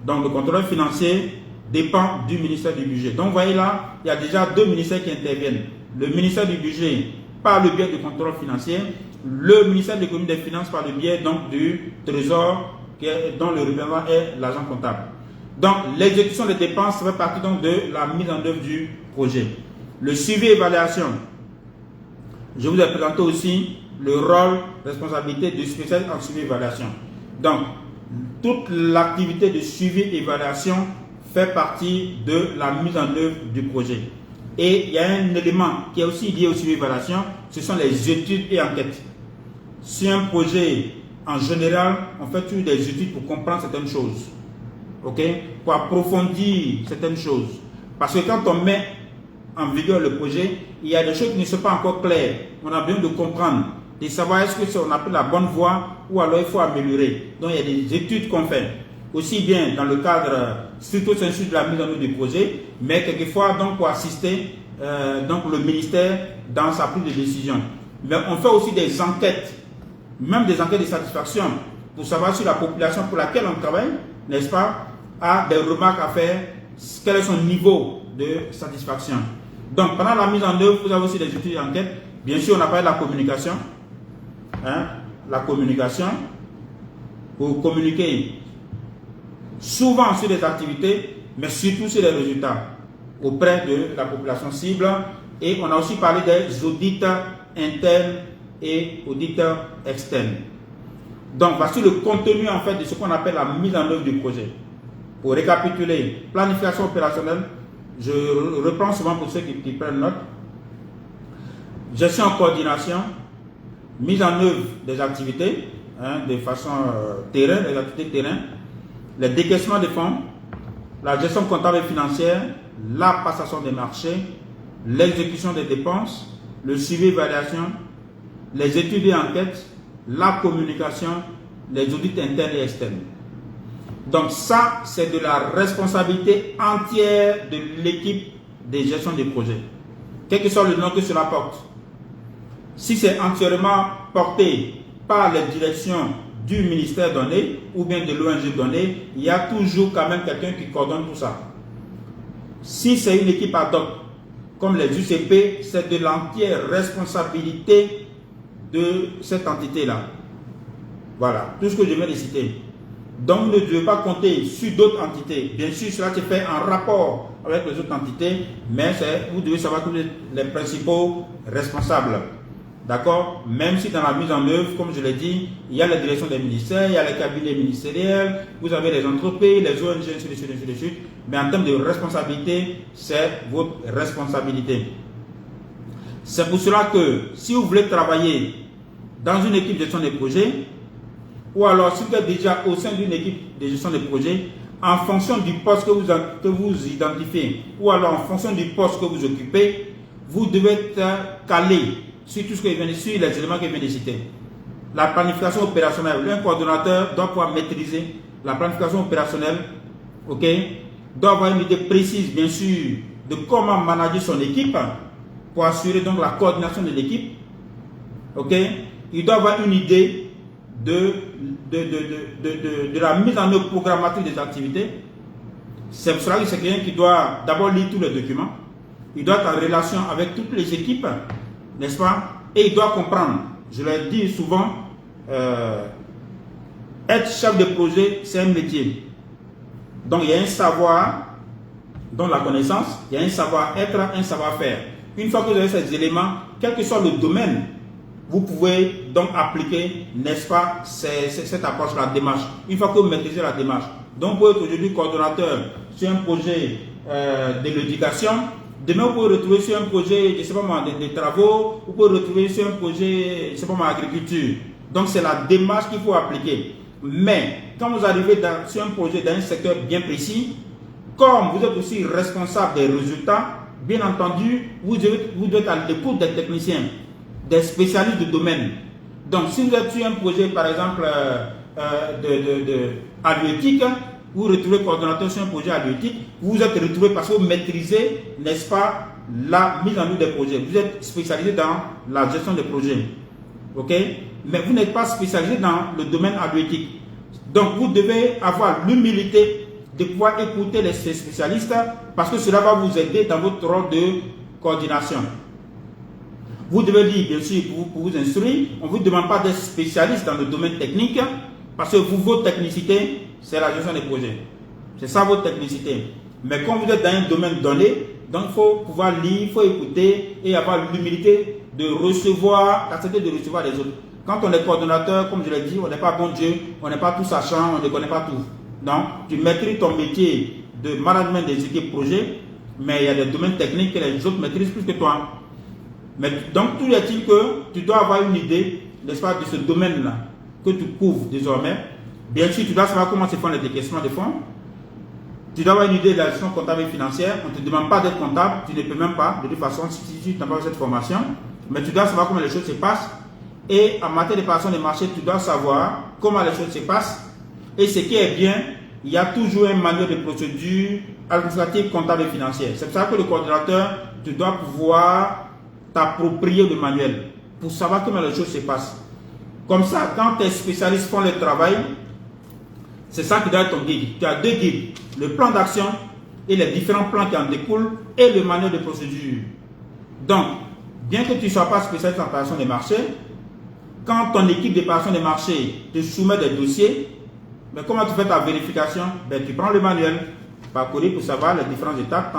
Donc le contrôle financier dépend du ministère du budget. Donc vous voyez là, il y a déjà 2 ministères qui interviennent. Le ministère du budget par le biais du contrôle financier, le ministère de l'économie et des finances par le biais donc du trésor dont le représentant est l'agent comptable. Donc l'exécution des dépenses fait partie donc de la mise en œuvre du projet. Le suivi et évaluation. Je vous ai présenté aussi le rôle, responsabilité du spécialiste en suivi et évaluation. Donc toute l'activité de suivi et évaluation fait partie de la mise en œuvre du projet. Et il y a un élément qui est aussi lié au suivi et évaluation, ce sont les études et enquêtes. Si un projet, en général, on fait toujours des études pour comprendre certaines choses, ok, pour approfondir certaines choses. Parce que quand on met en vigueur le projet, il y a des choses qui ne sont pas encore claires. On a besoin de comprendre, de savoir est-ce que on a pris la bonne voie ou alors il faut améliorer. Donc il y a des études qu'on fait, aussi bien dans le cadre stricto sensu de la mise en œuvre du projet, mais quelquefois donc pour assister donc le ministère dans sa prise de décision. Mais on fait aussi des enquêtes, même des enquêtes de satisfaction, pour savoir si la population pour laquelle on travaille, n'est-ce pas, a des remarques à faire, quel est son niveau de satisfaction. Donc pendant la mise en œuvre, vous avez aussi des études d'enquête. Bien sûr, on a parlé de la communication. La communication, pour communiquer souvent sur les activités, mais surtout sur les résultats auprès de la population cible. Et on a aussi parlé des audits internes et audits externes. Donc voici le contenu en fait de ce qu'on appelle la mise en œuvre du projet. Pour récapituler, planification opérationnelle, je reprends souvent pour ceux qui prennent note. Gestion en coordination, mise en œuvre des activités de façon terrain, des activités terrain, les décaissements des fonds, la gestion comptable et financière, la passation des marchés, l'exécution des dépenses, le suivi et évaluation, les études et enquêtes, la communication, les audits internes et externes. Donc ça, c'est de la responsabilité entière de l'équipe de gestion des projets, quel que soit le nom que cela porte. Si c'est entièrement porté par les directions du ministère donné ou bien de l'ONG donné, il y a toujours quand même quelqu'un qui coordonne tout ça. Si c'est une équipe ad hoc, comme les UCP, c'est de l'entière responsabilité de cette entité-là. Voilà, tout ce que je viens de citer. Donc, vous ne devez pas compter sur d'autres entités. Bien sûr, cela se fait en rapport avec les autres entités, mais vous devez savoir tous les principaux responsables. D'accord? Même si dans la mise en œuvre, comme je l'ai dit, il y a la direction des ministères, il y a les cabinets ministériels, vous avez les entreprises, les ONG, ainsi de suite. Mais en termes de responsabilité, c'est votre responsabilité. C'est pour cela que si vous voulez travailler dans une équipe de gestion des projets, ou alors si vous êtes déjà au sein d'une équipe de gestion des projets, en fonction du poste que vous identifiez, ou alors en fonction du poste que vous occupez, vous devez être calé sur tout ce que je viens de sur les éléments que je viens de citer. La planification opérationnelle, un coordonnateur doit pouvoir maîtriser la planification opérationnelle, ok, doit avoir une idée précise, bien sûr, de comment manager son équipe pour assurer donc la coordination de l'équipe, ok. Il doit avoir une idée de la mise en œuvre programmatique des activités. C'est pour cela que c'est quelqu'un qui doit d'abord lire tous les documents. Il doit être en relation avec toutes les équipes, n'est-ce pas? Et il doit comprendre. Je le dis souvent, être chef de projet, c'est un métier. Donc il y a un savoir, dans la connaissance, il y a un savoir-être, un savoir-faire. Une fois que vous avez ces éléments, quel que soit le domaine, vous pouvez donc appliquer, n'est-ce pas, cette approche, la démarche. Une fois que vous maîtrisez la démarche. Donc, vous pouvez être aujourd'hui coordonnateur sur un projet de l'éducation. Demain, vous pouvez retrouver sur un projet, je ne sais pas moi, des travaux. Vous pouvez retrouver sur un projet, je ne sais pas moi, agriculture. Donc, c'est la démarche qu'il faut appliquer. Mais, quand vous arrivez sur un projet dans un secteur bien précis, comme vous êtes aussi responsable des résultats, bien entendu, vous devez être à l'écoute des techniciens, des spécialistes du domaine. Donc, si vous êtes sur un projet, par exemple, halieutique, vous vous retrouvez coordonnateur sur un projet halieutique, vous vous êtes retrouvé parce que vous maîtrisez, n'est-ce pas, la mise en œuvre des projets. Vous êtes spécialisé dans la gestion des projets. Ok? Mais vous n'êtes pas spécialisé dans le domaine halieutique. Donc, vous devez avoir l'humilité de pouvoir écouter ces spécialistes parce que cela va vous aider dans votre rôle de coordination. Vous devez lire, bien sûr, pour vous instruire. On ne vous demande pas d'être spécialiste dans le domaine technique, parce que votre technicité, c'est la gestion des projets. C'est ça votre technicité. Mais quand vous êtes dans un domaine donné, donc il faut pouvoir lire, il faut écouter et avoir l'humilité de recevoir, d'accepter de recevoir les autres. Quand on est coordonnateur, comme je l'ai dit, on n'est pas bon Dieu, on n'est pas tout sachant, on ne connaît pas tout. Donc, tu maîtrises ton métier de management des équipes projets, mais il y a des domaines techniques que les autres maîtrisent plus que toi. Mais, donc, tout est-il que tu dois avoir une idée, n'est-ce pas, de ce domaine-là que tu couvres désormais. Bien sûr, tu dois savoir comment se font les décaissements de fonds. Tu dois avoir une idée de la gestion comptable et financière. On ne te demande pas d'être comptable, tu ne peux même pas, de toute façon, si tu n'as pas cette formation. Mais tu dois savoir comment les choses se passent. Et en matière de préparation des marchés, tu dois savoir comment les choses se passent. Et ce qui est bien, il y a toujours un manuel de procédure administrative, comptable et financière. C'est pour ça que le coordonnateur, tu dois pouvoir t'approprier le manuel pour savoir comment les choses se passent. Comme ça, quand tes spécialistes font le travail, c'est ça qui doit être ton guide. Tu as deux guides, le plan d'action et les différents plans qui en découlent et le manuel de procédure. Donc, bien que tu ne sois pas spécialiste en préparation des marchés, quand ton équipe de préparation des marchés te soumet des dossiers, mais comment tu fais ta vérification? Ben, tu prends le manuel, parcourir pour savoir les différentes étapes,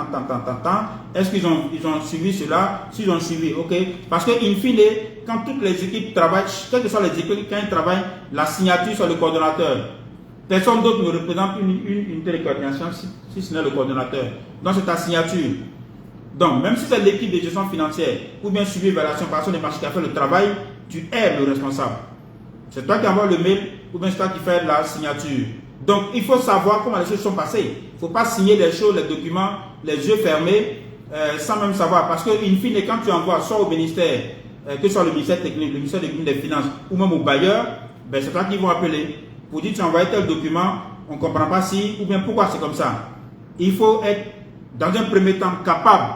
est-ce qu'ils ont suivi cela? S'ils ont suivi, ok. Parce que, in fine, quand toutes les équipes travaillent, quelles que soient les équipes, quand ils travaillent, la signature sur le coordonnateur. Personne d'autre ne représente une unité de coordination si ce n'est le coordonnateur. Donc, c'est ta signature. Donc, même si c'est l'équipe de gestion financière ou bien suivi évaluation par des marchés qui a fait le travail, tu es le responsable. C'est toi qui envoies le mail ou bien c'est toi qui fais la signature. Donc, il faut savoir comment les choses sont passées. Il ne faut pas signer les choses, les documents, les yeux fermés, sans même savoir. Parce que, in fine, quand tu envoies soit au ministère, que ce soit le ministère technique, le ministère des Finances ou même au bailleur, ben, c'est toi qui vont appeler pour dire tu as envoyé tel document, on ne comprend pas si ou bien pourquoi c'est comme ça. Il faut être, dans un premier temps, capable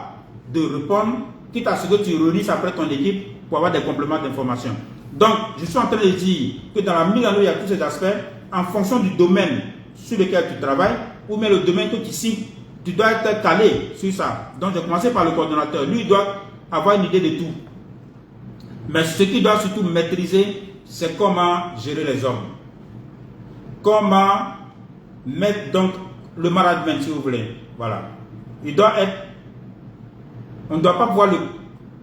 de répondre, quitte à ce que tu relisses après ton équipe pour avoir des compléments d'information. Donc, je suis en train de dire que dans la mise en œuvre, il y a tous ces aspects, en fonction du domaine sur lequel tu travailles, ou même le domaine que tu cibles, tu dois être calé sur ça. Donc, j'ai commencé par le coordonnateur. Lui, il doit avoir une idée de tout. Mais ce qu'il doit surtout maîtriser, c'est comment gérer les hommes. Comment mettre donc le management, si vous voulez. Voilà. Il doit être, on ne doit pas pouvoir le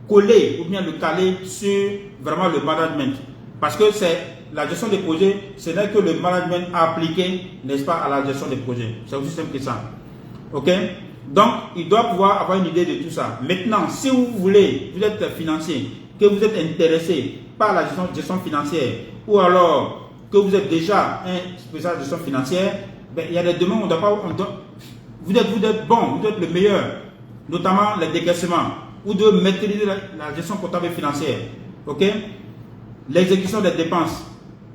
coller ou bien le caler sur vraiment le management. Parce que c'est la gestion des projets, ce n'est que le management appliqué, n'est-ce pas, à la gestion des projets. C'est aussi simple que ça. Ok? Donc, il doit pouvoir avoir une idée de tout ça. Maintenant, si vous voulez, vous êtes financier, que vous êtes intéressé par la gestion financière, ou alors que vous êtes déjà un spécialiste de gestion financière, ben, il y a des domaines où vous êtes bon, vous êtes le meilleur, notamment les décaissements. Vous devez maîtriser la gestion comptable et financière. Ok? L'exécution des dépenses.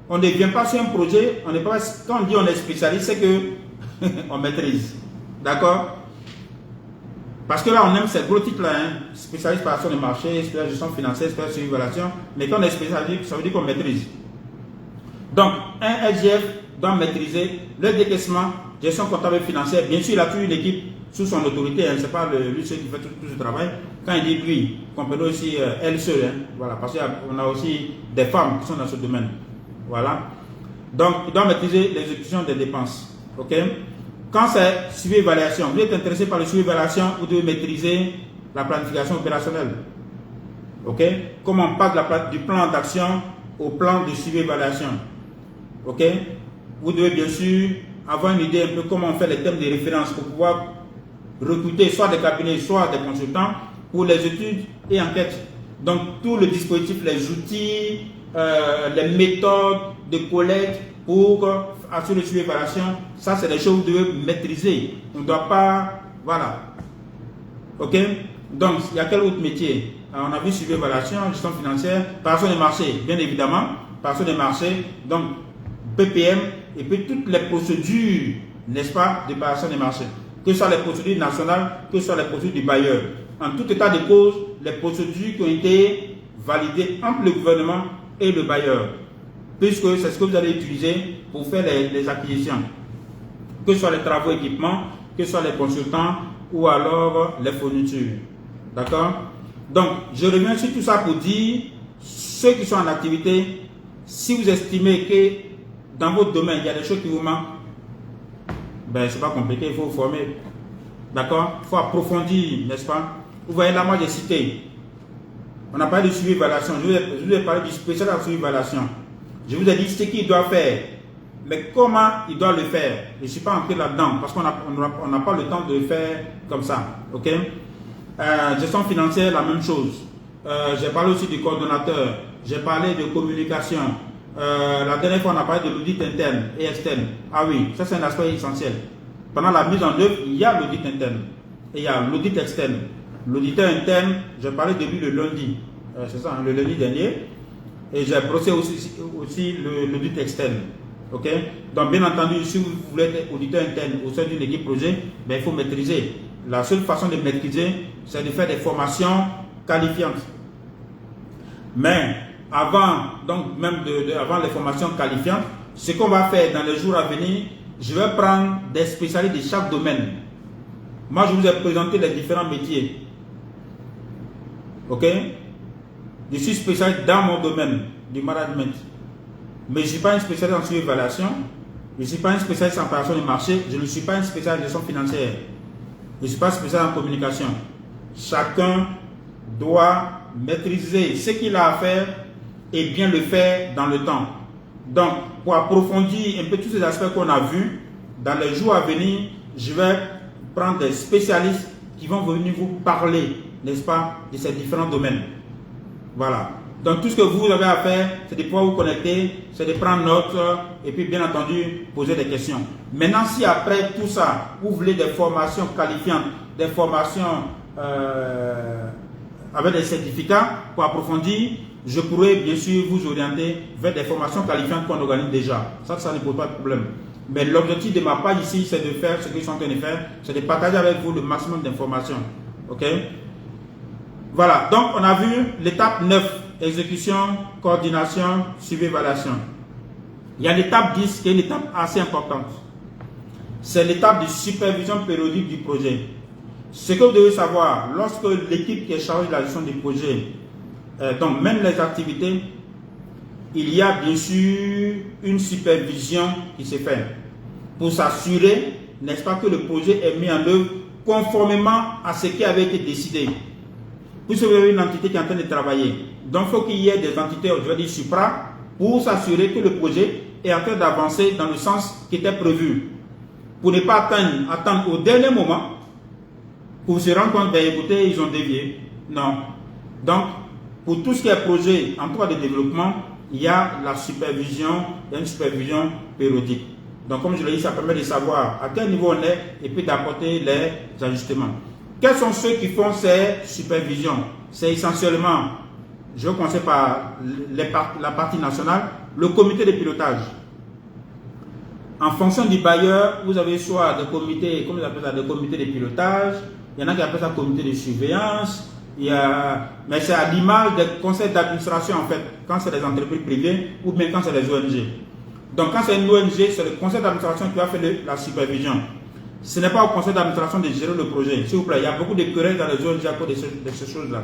On ne vient pas sur un projet, on n'est pas, quand on dit on est spécialiste, c'est que on maîtrise. D'accord? Parce que là, on aime ces gros titres-là, hein? Spécialiste par action de marché, spécialiste gestion financière, spécialiste évaluation. Mais quand on est spécialiste, ça veut dire qu'on maîtrise. Donc, un SGF doit maîtriser le décaissement, gestion comptable et financière. Bien sûr, il a toujours une équipe sous son autorité, hein, c'est pas lui seul qui fait tout ce travail. Quand il dit lui, comprenez aussi elle seule, hein, voilà, parce qu'on a aussi des femmes qui sont dans ce domaine. Voilà. Donc, il doit maîtriser l'exécution des dépenses. Ok? Quand c'est suivi évaluation, vous êtes intéressé par le suivi évaluation, vous devez maîtriser la planification opérationnelle. Ok? Comment on passe du plan d'action au plan de suivi évaluation. Ok? Vous devez bien sûr avoir une idée un peu comment on fait les thèmes de référence pour pouvoir recruter soit des cabinets, soit des consultants pour les études et enquêtes. Donc, tout le dispositif, les outils, les méthodes de collecte pour assurer le suivi évaluation, ça, c'est des choses que vous devez maîtriser. On ne doit pas. Voilà. Ok? Donc, il y a quel autre métier? On a vu suivi évaluation, gestion financière, préparation des marchés, bien évidemment, préparation des marchés, donc PPM, et puis toutes les procédures, n'est-ce pas, de préparation des marchés. Que ce soit les procédures nationales, que ce soit les procédures du bailleur. En tout état de cause, les procédures qui ont été validées entre le gouvernement et le bailleur, puisque c'est ce que vous allez utiliser pour faire les acquisitions. Que ce soit les travaux équipements, que ce soit les consultants ou alors les fournitures. D'accord? Donc, je reviens sur tout ça pour dire, ceux qui sont en activité, si vous estimez que dans votre domaine, il y a des choses qui vous manquent, ben, c'est pas compliqué, il faut vous former. D'accord? Il faut approfondir, n'est-ce pas? Vous voyez là, moi j'ai cité. On a parlé de suivi-évaluation. Je vous ai parlé du spécial en suivi-évaluation. Je vous ai dit ce qu'il doit faire. Mais comment il doit le faire? Je ne suis pas entré là-dedans parce qu'on n'a pas le temps de le faire comme ça. Ok? Gestion financière, la même chose. J'ai parlé aussi du coordonnateur. J'ai parlé de communication. La dernière fois, on a parlé de l'audit interne et externe. Ah oui, ça c'est un aspect essentiel. Pendant la mise en œuvre, il y a l'audit interne et il y a l'audit externe. L'auditeur interne, j'ai parlé de lui le lundi. C'est ça, le lundi dernier. Et j'ai procédé aussi l'audit externe. Ok? Donc, bien entendu, si vous voulez être auditeur interne au sein d'une équipe projet, ben, il faut maîtriser. La seule façon de maîtriser, c'est de faire des formations qualifiantes. Mais avant, donc même avant les formations qualifiantes, ce qu'on va faire dans les jours à venir, je vais prendre des spécialistes de chaque domaine. Moi, je vous ai présenté les différents métiers. Ok? Je suis spécialiste dans mon domaine du management. Mais je ne suis pas un spécialiste en suivi-évaluation. Je ne suis pas un spécialiste en préparation du marché. Je ne suis pas un spécialiste en gestion financière. Je ne suis pas spécialiste en communication. Chacun doit maîtriser ce qu'il a à faire et bien le faire dans le temps. Donc, pour approfondir un peu tous ces aspects qu'on a vus, dans les jours à venir, je vais prendre des spécialistes qui vont venir vous parler, n'est-ce pas, de ces différents domaines. Voilà. Donc, tout ce que vous avez à faire, c'est de pouvoir vous connecter, c'est de prendre note et puis, bien entendu, poser des questions. Maintenant, si après tout ça, vous voulez des formations qualifiantes, des formations avec des certificats pour approfondir, je pourrais bien sûr vous orienter vers des formations qualifiantes qu'on organise déjà. Ça ne pose pas de problème. Mais l'objectif de ma page ici, c'est de faire ce qu'ils sont en train de faire, c'est de partager avec vous le maximum d'informations. Ok? Voilà. Donc, on a vu l'étape 9, exécution, coordination, suivi, évaluation. Il y a l'étape 10 qui est une étape assez importante. C'est l'étape de supervision périodique du projet. Ce que vous devez savoir, lorsque l'équipe qui est chargée de la gestion du projet donc mène les activités, il y a bien sûr une supervision qui se fait pour s'assurer, n'est-ce pas, que le projet est mis en œuvre conformément à ce qui avait été décidé. Puisque vous avez une entité qui est en train de travailler, donc il faut qu'il y ait des entités, je vais dire supra, pour s'assurer que le projet est en train d'avancer dans le sens qui était prévu. Pour ne pas attendre au dernier moment, pour se rendre compte, ben, écoutez, ils ont dévié. Non. Donc, pour tout ce qui est projet en cours de développement, il y a la supervision, il y a une supervision périodique. Donc, comme je l'ai dit, ça permet de savoir à quel niveau on est et puis d'apporter les ajustements. Quels sont ceux qui font ces supervisions? C'est essentiellement, je vais commencer par la partie nationale, le comité de pilotage. En fonction du bailleur, vous avez soit des comités, comme ils appellent ça, des comités de pilotage, il y en a qui appellent ça comité de surveillance, mais c'est à l'image des conseils d'administration en fait, quand c'est des entreprises privées ou bien quand c'est des ONG. Donc quand c'est une ONG, c'est le conseil d'administration qui va faire la supervision. Ce n'est pas au conseil d'administration de gérer le projet. S'il vous plaît, il y a beaucoup de querelles dans les ONG à cause de ces choses-là.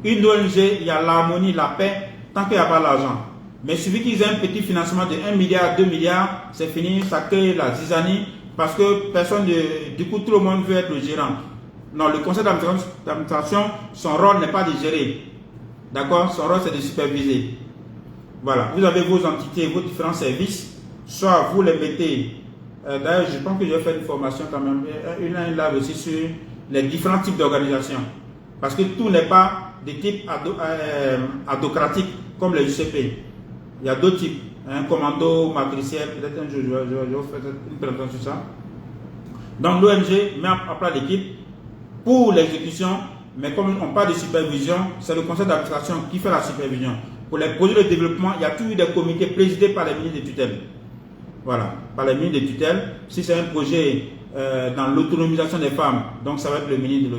Une ONG, il y a l'harmonie, la paix, tant qu'il n'y a pas l'argent. Mais il suffit qu'ils aient un petit financement de 1 milliard, 2 milliards, c'est fini, ça crée la zizanie, parce que personne, du coup, tout le monde veut être le gérant. Non, le conseil d'administration, son rôle n'est pas de gérer. D'accord? Son rôle, c'est de superviser. Voilà. Vous avez vos entités, vos différents services. Soit vous les mettez. D'ailleurs, je pense que je vais faire une formation quand même, une live aussi sur les différents types d'organisations. Parce que tout n'est pas de type adocratique comme les UCP. Il y a d'autres types. Un commando matriciel, peut-être un jour je vais faire une présentation sur ça. Donc l'ONG met à plat l'équipe pour l'exécution, mais comme on parle de supervision, c'est le conseil d'administration qui fait la supervision. Pour les projets de développement, il y a toujours des comités présidés par les ministres de tutelle. Voilà, par les ministres de tutelle. Si c'est un projet dans l'autonomisation des femmes, donc ça va être le ministre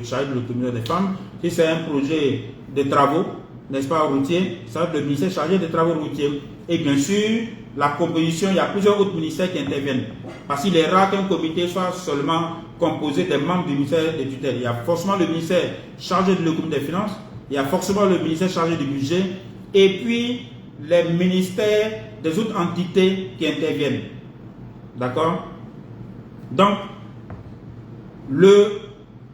chargé de l'autonomisation des femmes. Si c'est un projet de travaux, n'est-ce pas, routier, ça va être le ministère chargé des travaux routiers. Et bien sûr, la composition, il y a plusieurs autres ministères qui interviennent. Parce qu'il est rare qu'un comité soit seulement composé des membres du ministère des tutelles. Il y a forcément le ministère chargé de l'économie des finances, il y a forcément le ministère chargé du budget, et puis les ministères des autres entités qui interviennent. D'accord? Donc, le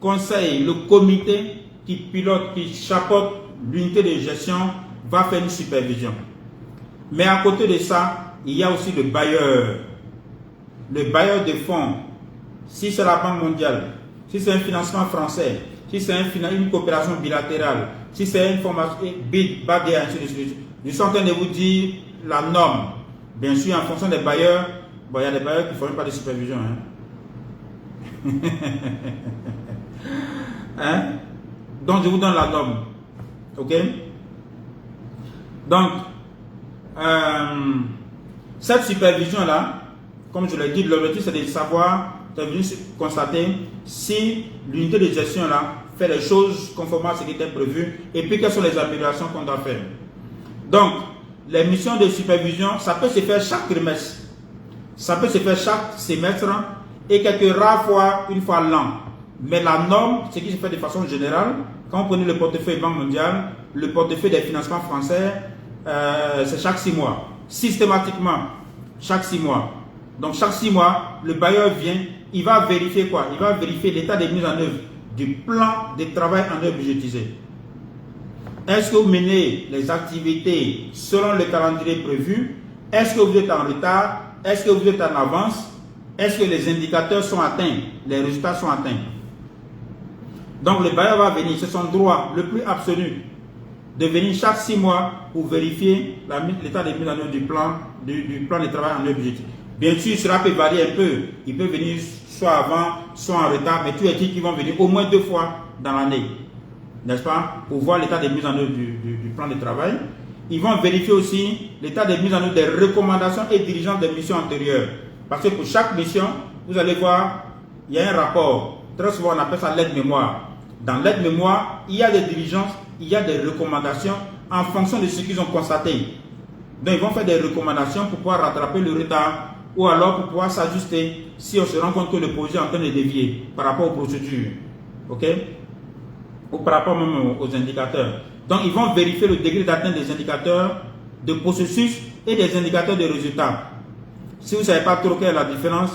conseil, le comité qui pilote, qui chapeaute l'unité de gestion va faire une supervision. Mais à côté de ça, il y a aussi le bailleur de fonds. Si c'est la Banque mondiale, si c'est un financement français, si c'est une coopération bilatérale, si c'est une formation BID, BAD et ainsi de suite. Je suis en train de vous dire la norme. Bien sûr, en fonction des bailleurs, bon, il y a des bailleurs qui ne feront pas de supervision. Hein? Hein? Donc, je vous donne la norme. Ok? Donc, cette supervision-là, comme je l'ai dit, l'objectif c'est de savoir, de constater si l'unité de gestion-là fait les choses conformément à ce qui était prévu et puis quelles sont les améliorations qu'on doit faire. Donc, les missions de supervision, ça peut se faire chaque trimestre, ça peut se faire chaque semestre et quelques rares fois, une fois l'an. Mais la norme, ce qui se fait de façon générale, quand vous prenez le portefeuille Banque mondiale, le portefeuille des financements français, c'est chaque 6 mois. Systématiquement, chaque 6 mois. Donc, chaque 6 mois, le bailleur vient, il va vérifier quoi? Il va vérifier l'état de mise en œuvre du plan de travail en œuvre budgétisé. Est-ce que vous menez les activités selon le calendrier prévu? Est-ce que vous êtes en retard? Est-ce que vous êtes en avance? Est-ce que les indicateurs sont atteints? Les résultats sont atteints? Donc, le bailleur va venir, c'est son droit le plus absolu de venir chaque 6 mois pour vérifier l'état de mise en œuvre du plan de travail en œuvre budgétisé. Bien sûr, cela peut varier un peu. Il peut venir soit avant, soit en retard, mais tous les titres qui vont venir au moins 2 fois dans l'année, n'est-ce pas, pour voir l'état de mise en œuvre du plan de travail. Ils vont vérifier aussi l'état de mise en œuvre des recommandations et dirigeantes des missions antérieures. Parce que pour chaque mission, vous allez voir, il y a un rapport. Très souvent, on appelle ça l'aide-mémoire. Dans l'aide-mémoire, il y a des diligences, il y a des recommandations en fonction de ce qu'ils ont constaté. Donc, ils vont faire des recommandations pour pouvoir rattraper le retard ou alors pour pouvoir s'ajuster si on se rend compte que le projet est en train de dévier par rapport aux procédures. OK? Ou par rapport même aux indicateurs. Donc, ils vont vérifier le degré d'atteinte des indicateurs de processus et des indicateurs de résultats. Si vous ne savez pas trop quelle est la différence,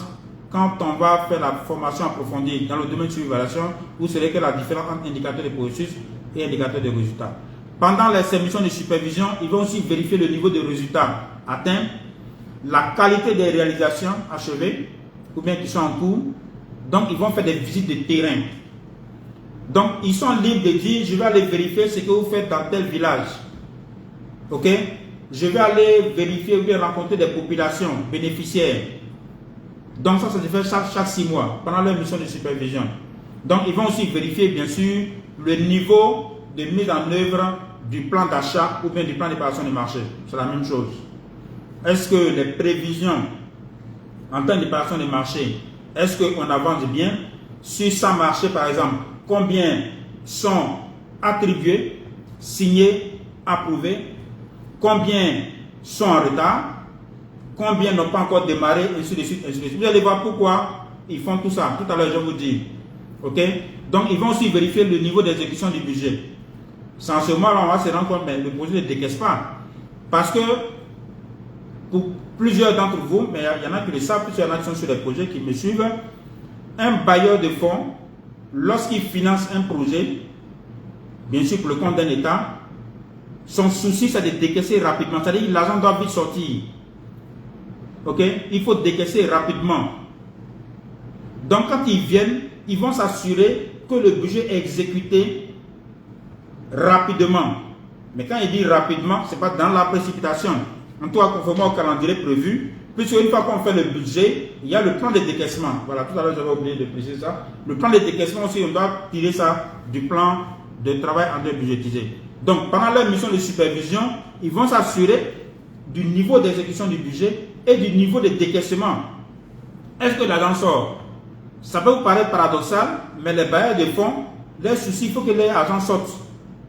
quand on va faire la formation approfondie dans le domaine de l'évaluation, vous savez quelle est la différence entre indicateur de processus et indicateur de résultats. Pendant ces missions de supervision, ils vont aussi vérifier le niveau de résultats atteints, la qualité des réalisations achevées ou bien qui sont en cours. Donc, ils vont faire des visites de terrain. Donc, ils sont libres de dire, je vais aller vérifier ce que vous faites dans tel village. OK? Je vais aller vérifier ou bien rencontrer des populations bénéficiaires. Donc, ça se fait chaque 6 mois, pendant leur mission de supervision. Donc, ils vont aussi vérifier, bien sûr, le niveau de mise en œuvre du plan d'achat ou bien du plan d'opération de marché. C'est la même chose. Est-ce que les prévisions en termes d'opération de marché, est-ce qu'on avance bien? Sur 100 marchés, par exemple, combien sont attribués, signés, approuvés? Combien sont en retard? Combien n'ont pas encore démarré, ainsi de suite, ainsi de suite. Vous allez voir pourquoi ils font tout ça. Tout à l'heure, je vous dis. OK? Donc, ils vont aussi vérifier le niveau d'exécution du budget. Sans ce moment-là, on va se rendre compte, mais le projet ne décaisse pas. Parce que, pour plusieurs d'entre vous, mais il y en a qui le savent, plusieurs qui sont sur les projets qui me suivent, un bailleur de fonds, lorsqu'il finance un projet, bien sûr pour le compte d'un État, son souci c'est de décaisser rapidement. C'est-à-dire que l'argent doit vite sortir. OK? Il faut décaisser rapidement. Donc quand ils viennent, ils vont s'assurer que le budget est exécuté rapidement. Mais quand il dit rapidement, ce n'est pas dans la précipitation. En tout cas, conformément au calendrier prévu, puisque une fois qu'on fait le budget, il y a le plan de décaissement. Voilà, tout à l'heure j'avais oublié de préciser ça. Le plan de décaissement aussi, on doit tirer ça du plan de travail en œuvre budgétisé. Donc pendant leur mission de supervision, ils vont s'assurer du niveau d'exécution du budget et du niveau de décaissement. Est-ce que l'argent sort? Ça peut vous paraître paradoxal, mais les bailleurs de fonds, leur souci, il faut que l'argent sorte.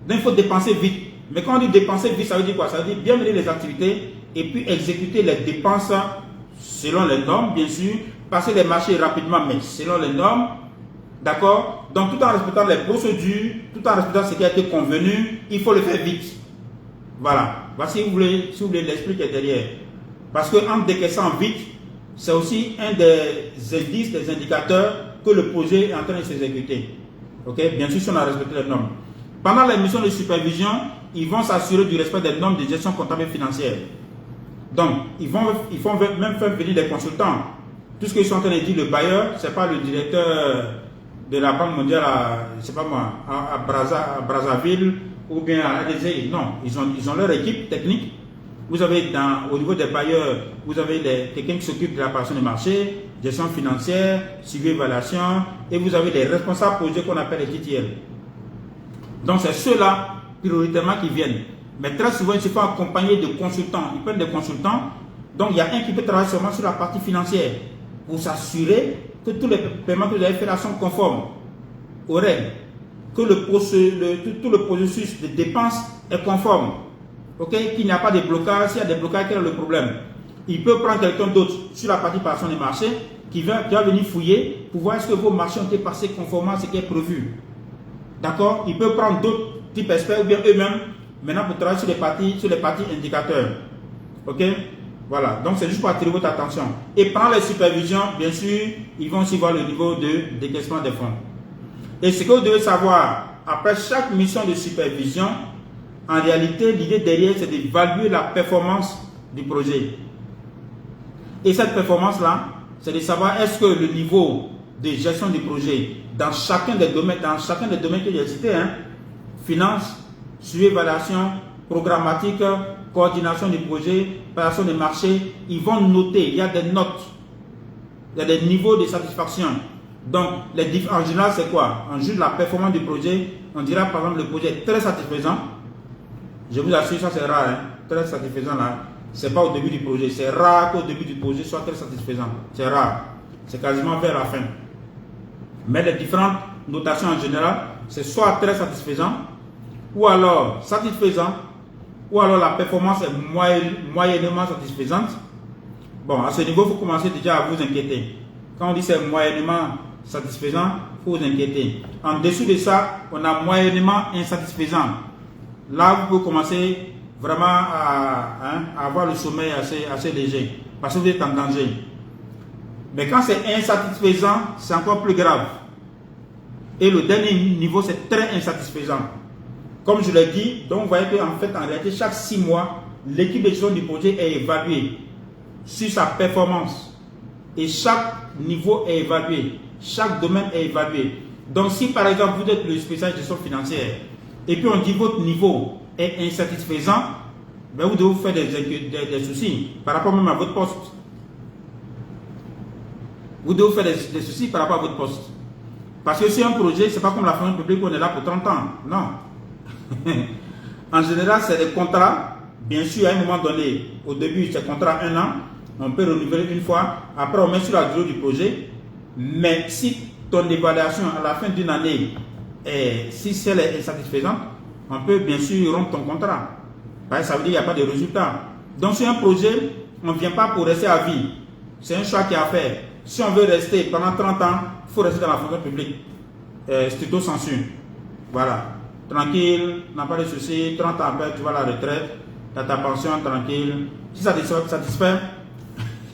Donc il faut dépenser vite. Mais quand on dit dépenser vite, ça veut dire quoi? Ça veut dire bien mener les activités et puis exécuter les dépenses selon les normes, bien sûr, passer les marchés rapidement, mais selon les normes, d'accord? Donc tout en respectant les procédures, tout en respectant ce qui a été convenu, il faut le faire vite. Voilà, voici si vous voulez l'esprit qui est derrière. Parce qu'en décaissant vite, c'est aussi un des indices, des indicateurs que le projet est en train de s'exécuter. Ok, bien sûr, si on a respecté les normes. Pendant les missions de supervision, ils vont s'assurer du respect des normes de gestion comptable et financière. Donc, ils vont même faire venir des consultants. Tout ce qu'ils sont en train de dire, le bailleur, ce n'est pas le directeur de la Banque mondiale je sais pas moi, à Brazzaville ou bien à ADZ. Non, ils ont leur équipe technique. Vous avez au niveau des bailleurs, vous avez quelqu'un qui s'occupe de l'apparition des marchés, gestion financière, suivi évaluation, et vous avez des responsables projets qu'on appelle les TTL. Donc c'est ceux-là prioritairement qui viennent. Mais très souvent, ils se font accompagner de consultants. Ils prennent des consultants. Donc il y a un qui peut travailler seulement sur la partie financière pour s'assurer que tous les paiements que vous avez fait là sont conformes aux règles, que tout le processus de dépenses est conforme. Okay? Qu'il n'y a pas de blocage. S'il y a des blocages, quel est le problème? Il peut prendre quelqu'un d'autre sur la partie passation des marchés qui va venir fouiller pour voir est-ce que vos marchés ont été passés conformément à ce qui est prévu. D'accord? Il peut prendre d'autres types experts ou bien eux-mêmes maintenant pour travailler sur les parties indicateurs. Ok? Voilà. Donc c'est juste pour attirer votre attention. Et pendant les supervisions, bien sûr, ils vont aussi voir le niveau de décaissement des fonds. Et ce que vous devez savoir, après chaque mission de supervision, en réalité, l'idée derrière, c'est d'évaluer la performance du projet. Et cette performance-là, c'est de savoir est-ce que le niveau de gestion du projet dans chacun des domaines que j'ai cités, finance, suivi, évaluation, programmatique, coordination du projet, préparation des marchés, ils vont noter, il y a des notes, il y a des niveaux de satisfaction. Donc, en général, c'est quoi? En juge de la performance du projet, on dira par exemple le projet est très satisfaisant. Je vous assure, ça c'est rare, très satisfaisant là. C'est pas au début du projet, c'est rare qu'au début du projet soit très satisfaisant. C'est rare, c'est quasiment vers la fin. Mais les différentes notations en général, c'est soit très satisfaisant, ou alors satisfaisant, ou alors la performance est moyennement satisfaisante. Bon, à ce niveau, il faut commencer déjà à vous inquiéter. Quand on dit c'est moyennement satisfaisant, il faut vous inquiéter. En dessous de ça, on a moyennement insatisfaisant. Là, vous pouvez commencer vraiment à avoir le sommeil assez léger, parce que vous êtes en danger. Mais quand c'est insatisfaisant, c'est encore plus grave. Et le dernier niveau, c'est très insatisfaisant. Comme je l'ai dit, donc vous voyez qu'en fait, en réalité, chaque 6 mois, l'équipe de gestion du projet est évaluée sur sa performance. Et chaque niveau est évalué. Chaque domaine est évalué. Donc si par exemple, vous êtes le spécialiste de gestion financière, et puis on dit votre niveau est insatisfaisant, ben vous devez vous faire des soucis par rapport même à votre poste. Vous devez vous faire des soucis par rapport à votre poste. Parce que c'est un projet, c'est pas comme la fonction publique où on est là pour 30 ans. Non. En général, c'est des contrats. Bien sûr, à un moment donné, au début, c'est contrat 1 an. On peut renouveler une fois. Après, on met sur la durée du projet. Mais si ton évaluation à la fin d'une année, si celle est insatisfaisante, on peut bien sûr rompre ton contrat. Ça veut dire qu'il n'y a pas de résultat. Donc, sur un projet, on ne vient pas pour rester à vie. C'est un choix qui est à faire. Si on veut rester pendant 30 ans, il faut rester dans la fonction publique. Stricto sensu. Voilà. Tranquille, n'a pas de soucis. 30 ans après, tu vas à la retraite. Tu as ta pension tranquille. Si ça te satisfait,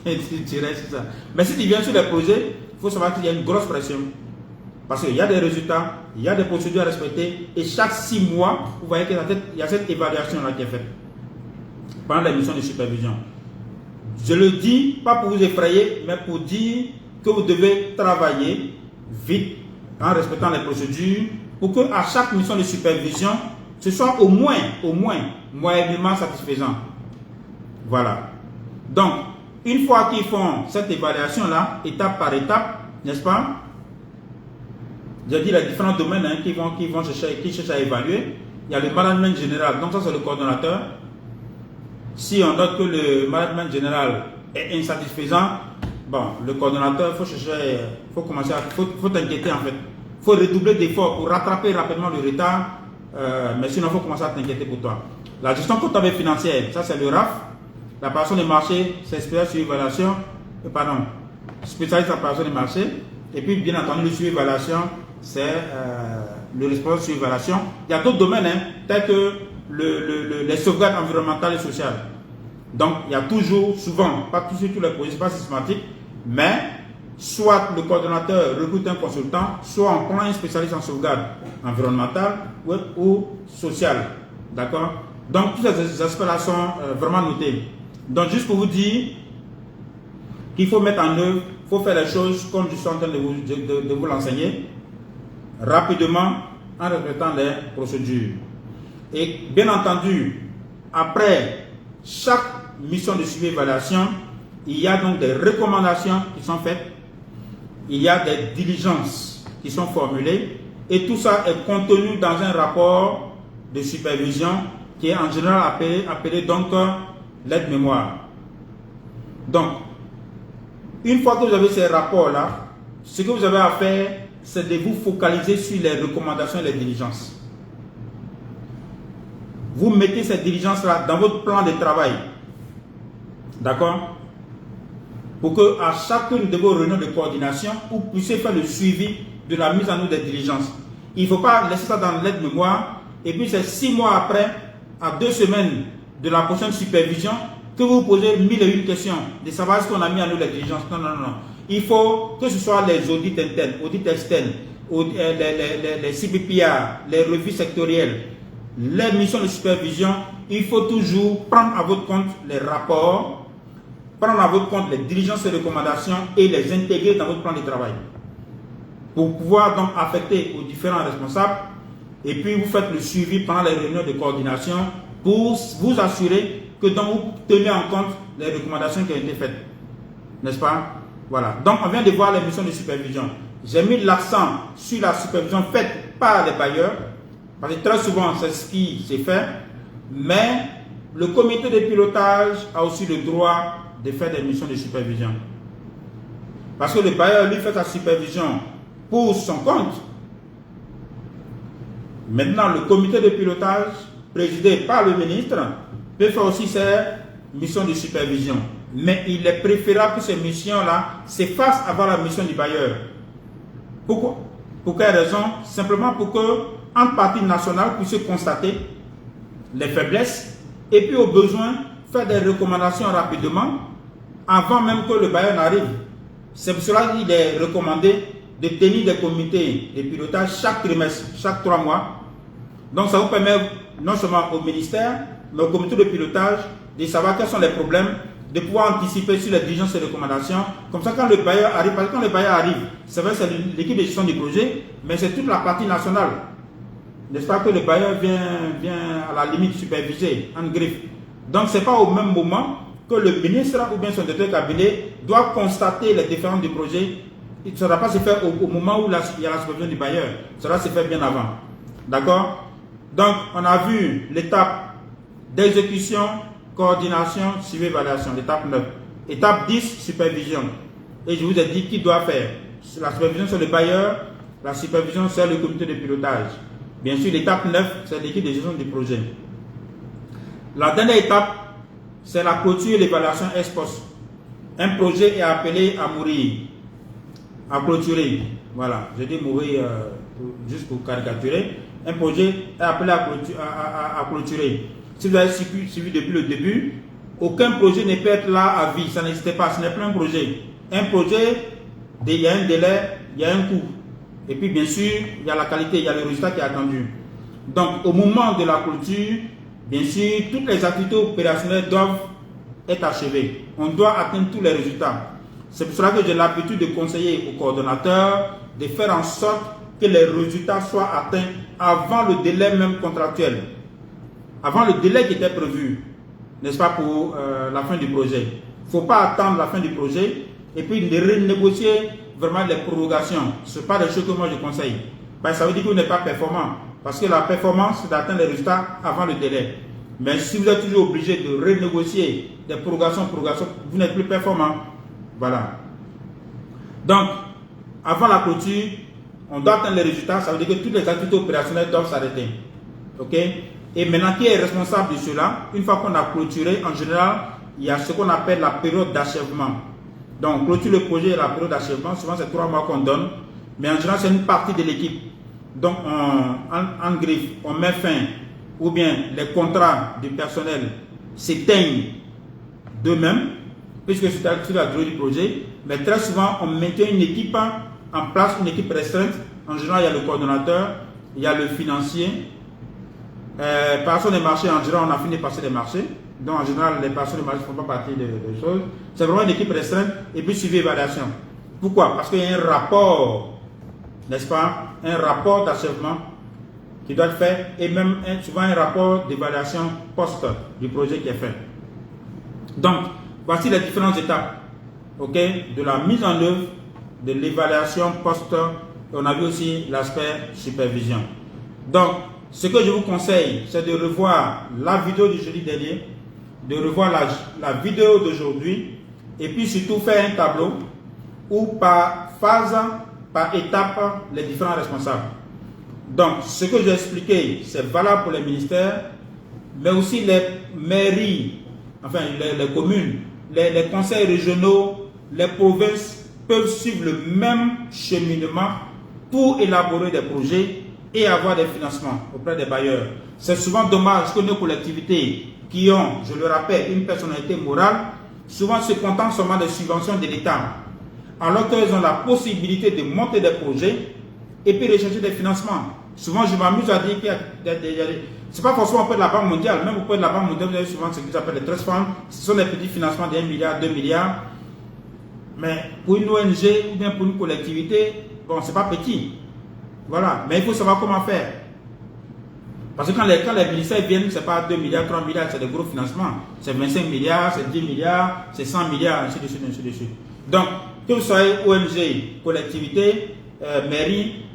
tu restes ça. Mais si tu viens sur les projets, il faut savoir qu'il y a une grosse pression. Parce qu'il y a des résultats, il y a des procédures à respecter. Et chaque 6 mois, vous voyez qu'il y a cette évaluation-là qui est faite pendant la mission de supervision. Je le dis, pas pour vous effrayer, mais pour dire que vous devez travailler vite en respectant les procédures pour qu'à chaque mission de supervision, ce soit au moins moyennement satisfaisant. Voilà. Donc, une fois qu'ils font cette évaluation-là, étape par étape, n'est-ce pas? J'ai dit les différents domaines qui cherchent à évaluer. Il y a le management général, donc ça c'est le coordonnateur. Si on note que le management général est insatisfaisant, bon, le coordonnateur, faut t'inquiéter en fait. Il faut redoubler d'efforts pour rattraper rapidement le retard, mais sinon il faut commencer à t'inquiéter pour toi. La gestion comptable et financière, ça c'est le RAF. La préparation des marchés, c'est spécialiste sur l'évaluation, spécialiste en préparation des marchés. Et puis, bien entendu, le suivi évaluation, c'est le responsable sur l'évaluation. Il y a d'autres domaines, tels que les sauvegardes environnementales et sociales. Donc, il y a toujours, souvent, pas tous les projets, ce n'est pas systématique, mais soit le coordonnateur recrute un consultant, soit on prend un spécialiste en sauvegarde environnementale ou sociale. D'accord? Donc, tous ces aspects-là sont vraiment notés. Donc, juste pour vous dire qu'il faut mettre en œuvre, il faut faire les choses comme je suis en train de vous l'enseigner, rapidement, en respectant les procédures. Et bien entendu, après chaque mission de suivi et évaluation, il y a donc des recommandations qui sont faites, il y a des diligences qui sont formulées, et tout ça est contenu dans un rapport de supervision qui est en général appelé donc l'aide-mémoire. Donc, une fois que vous avez ces rapports-là, ce que vous avez à faire, c'est de vous focaliser sur les recommandations et les diligences. Vous mettez cette diligence-là dans votre plan de travail. D'accord? Pour que à chacune de vos réunions de coordination, vous puissiez faire le suivi de la mise en œuvre des diligences. Il ne faut pas laisser ça dans l'aide-mémoire et puis c'est 6 mois après, à 2 semaines de la prochaine supervision, que vous posez 1001 questions de savoir ce qu'on a mis en œuvre les diligences. Non, non, non. Il faut que ce soit les audits internes, audits externes, les CPPA, les revues sectorielles, les missions de supervision, il faut toujours prendre à votre compte les rapports, prendre à votre compte les diligences et recommandations et les intégrer dans votre plan de travail. Pour pouvoir donc affecter aux différents responsables et puis vous faites le suivi pendant les réunions de coordination pour vous assurer que donc vous tenez en compte les recommandations qui ont été faites. N'est-ce pas? Voilà. Donc on vient de voir les missions de supervision. J'ai mis l'accent sur la supervision faite par les bailleurs. Parce que très souvent, c'est ce qui s'est fait, mais le comité de pilotage a aussi le droit de faire des missions de supervision. Parce que le bailleur, lui, fait sa supervision pour son compte. Maintenant, le comité de pilotage, présidé par le ministre, peut faire aussi ses missions de supervision. Mais il est préférable que ces missions-là s'effacent avant la mission du bailleur. Pourquoi? Pour quelle raison? Simplement pour que en partie nationale, puisse constater les faiblesses et puis au besoin faire des recommandations rapidement avant même que le bailleur n'arrive. C'est pour cela qu'il est recommandé de tenir des comités de pilotage chaque trimestre, chaque 3 mois. Donc ça vous permet non seulement au ministère, mais au comité de pilotage de savoir quels sont les problèmes, de pouvoir anticiper sur les diligences et recommandations. Comme ça, quand le bailleur arrive, parce que quand le bailleur arrive, c'est vrai, c'est l'équipe de gestion du projet, mais c'est toute la partie nationale. N'est-ce pas que le bailleur vient à la limite superviser en griffe. Donc ce n'est pas au même moment que le ministre ou bien son directeur de cabinet doit constater les différences du projet. Ça ne va pas se faire au moment où il y a la supervision du bailleur. Ça va se faire bien avant. D'accord? Donc on a vu l'étape d'exécution, coordination, suivi, évaluation, l'étape 9. Étape 10, supervision. Et je vous ai dit qui doit faire. La supervision sur le bailleur, la supervision sur le comité de pilotage. Bien sûr, l'étape 9, c'est l'équipe de gestion du projet. La dernière étape, c'est la clôture et l'évaluation ex post. Un projet est appelé à mourir, à clôturer. Voilà, je dis mourir juste pour caricaturer. Un projet est appelé à clôturer. Si vous avez suivi depuis le début, aucun projet ne peut être là à vie. Ça n'existe pas, ce n'est plus un projet. Un projet, il y a un délai, il y a un coût. Et puis bien sûr, il y a la qualité, il y a le résultat qui est attendu. Donc au moment de la clôture, bien sûr, toutes les activités opérationnelles doivent être achevées. On doit atteindre tous les résultats. C'est pour cela que j'ai l'habitude de conseiller aux coordonnateurs de faire en sorte que les résultats soient atteints avant le délai même contractuel. Avant le délai qui était prévu, n'est-ce pas, pour la fin du projet. Il ne faut pas attendre la fin du projet et puis renégocier vraiment les prorogations. Ce n'est pas des choses que moi je conseille. Ben, ça veut dire que vous n'êtes pas performant. Parce que la performance, c'est d'atteindre les résultats avant le délai. Mais si vous êtes toujours obligé de renégocier des prorogations, vous n'êtes plus performant. Voilà. Donc, avant la clôture, on doit atteindre les résultats. Ça veut dire que toutes les activités opérationnelles doivent s'arrêter. Ok? Et maintenant, qui est responsable de cela? Une fois qu'on a clôturé, en général, il y a ce qu'on appelle la période d'achèvement. Donc, clôture le projet et la période d'achèvement, souvent c'est 3 mois qu'on donne, mais en général c'est une partie de l'équipe. Donc, en griffe, on met fin, ou bien les contrats du personnel s'éteignent d'eux-mêmes, puisque c'est sur la durée du projet, mais très souvent on maintient une équipe en place, une équipe restreinte. En général, il y a le coordonnateur, il y a le financier. Personne des marchés, en général, on a fini de passer des marchés. Donc, en général, les personnes des marchés ne font pas partie de choses. C'est vraiment une équipe restreinte et puis suivi évaluation. Pourquoi? Parce qu'il y a un rapport, n'est-ce pas? Un rapport d'achèvement qui doit être fait et même souvent un rapport d'évaluation post du projet qui est fait. Donc, voici les différentes étapes, ok, de la mise en œuvre, de l'évaluation post. On a vu aussi l'aspect supervision. Donc, ce que je vous conseille, c'est de revoir la vidéo du jeudi dernier, de revoir la vidéo d'aujourd'hui, et puis surtout faire un tableau où par phase, par étape, les différents responsables. Donc, ce que j'ai expliqué, c'est valable pour les ministères, mais aussi les mairies, enfin les communes, les conseils régionaux, les provinces peuvent suivre le même cheminement pour élaborer des projets et avoir des financements auprès des bailleurs. C'est souvent dommage que nos collectivités qui ont, je le rappelle, une personnalité morale, souvent se contentent seulement des subventions de l'État, alors qu'elles ont la possibilité de monter des projets et puis rechercher des financements. Souvent, je m'amuse à dire qu'il y a c'est pas forcément auprès de la Banque mondiale, même auprès de la Banque mondiale, vous avez souvent ce qu'ils appellent les trust funds, ce sont des petits financements de 1 milliard, 2 milliards. Mais pour une ONG ou bien pour une collectivité, bon, c'est pas petit. Voilà, mais il faut savoir comment faire. Parce que quand les ministères viennent, c'est pas 2 milliards, 3 milliards, c'est des gros financements. C'est 25 milliards, c'est 10 milliards, c'est 100 milliards, ainsi de suite, ainsi de suite. Donc, que vous soyez ONG, collectivité, mairie,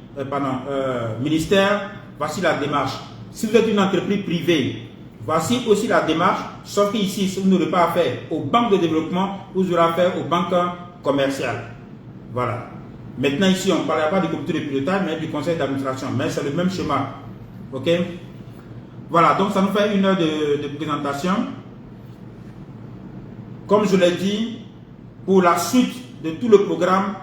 ministère, voici la démarche. Si vous êtes une entreprise privée, voici aussi la démarche, sauf qu'ici, vous n'aurez pas affaire aux banques de développement, vous aurez affaire aux banques commerciales. Voilà. Maintenant, ici, on ne parlera pas du comité de pilotage, mais du conseil d'administration. Mais c'est le même schéma. OK? Voilà, donc ça nous fait 1 heure de présentation. Comme je l'ai dit, pour la suite de tout le programme,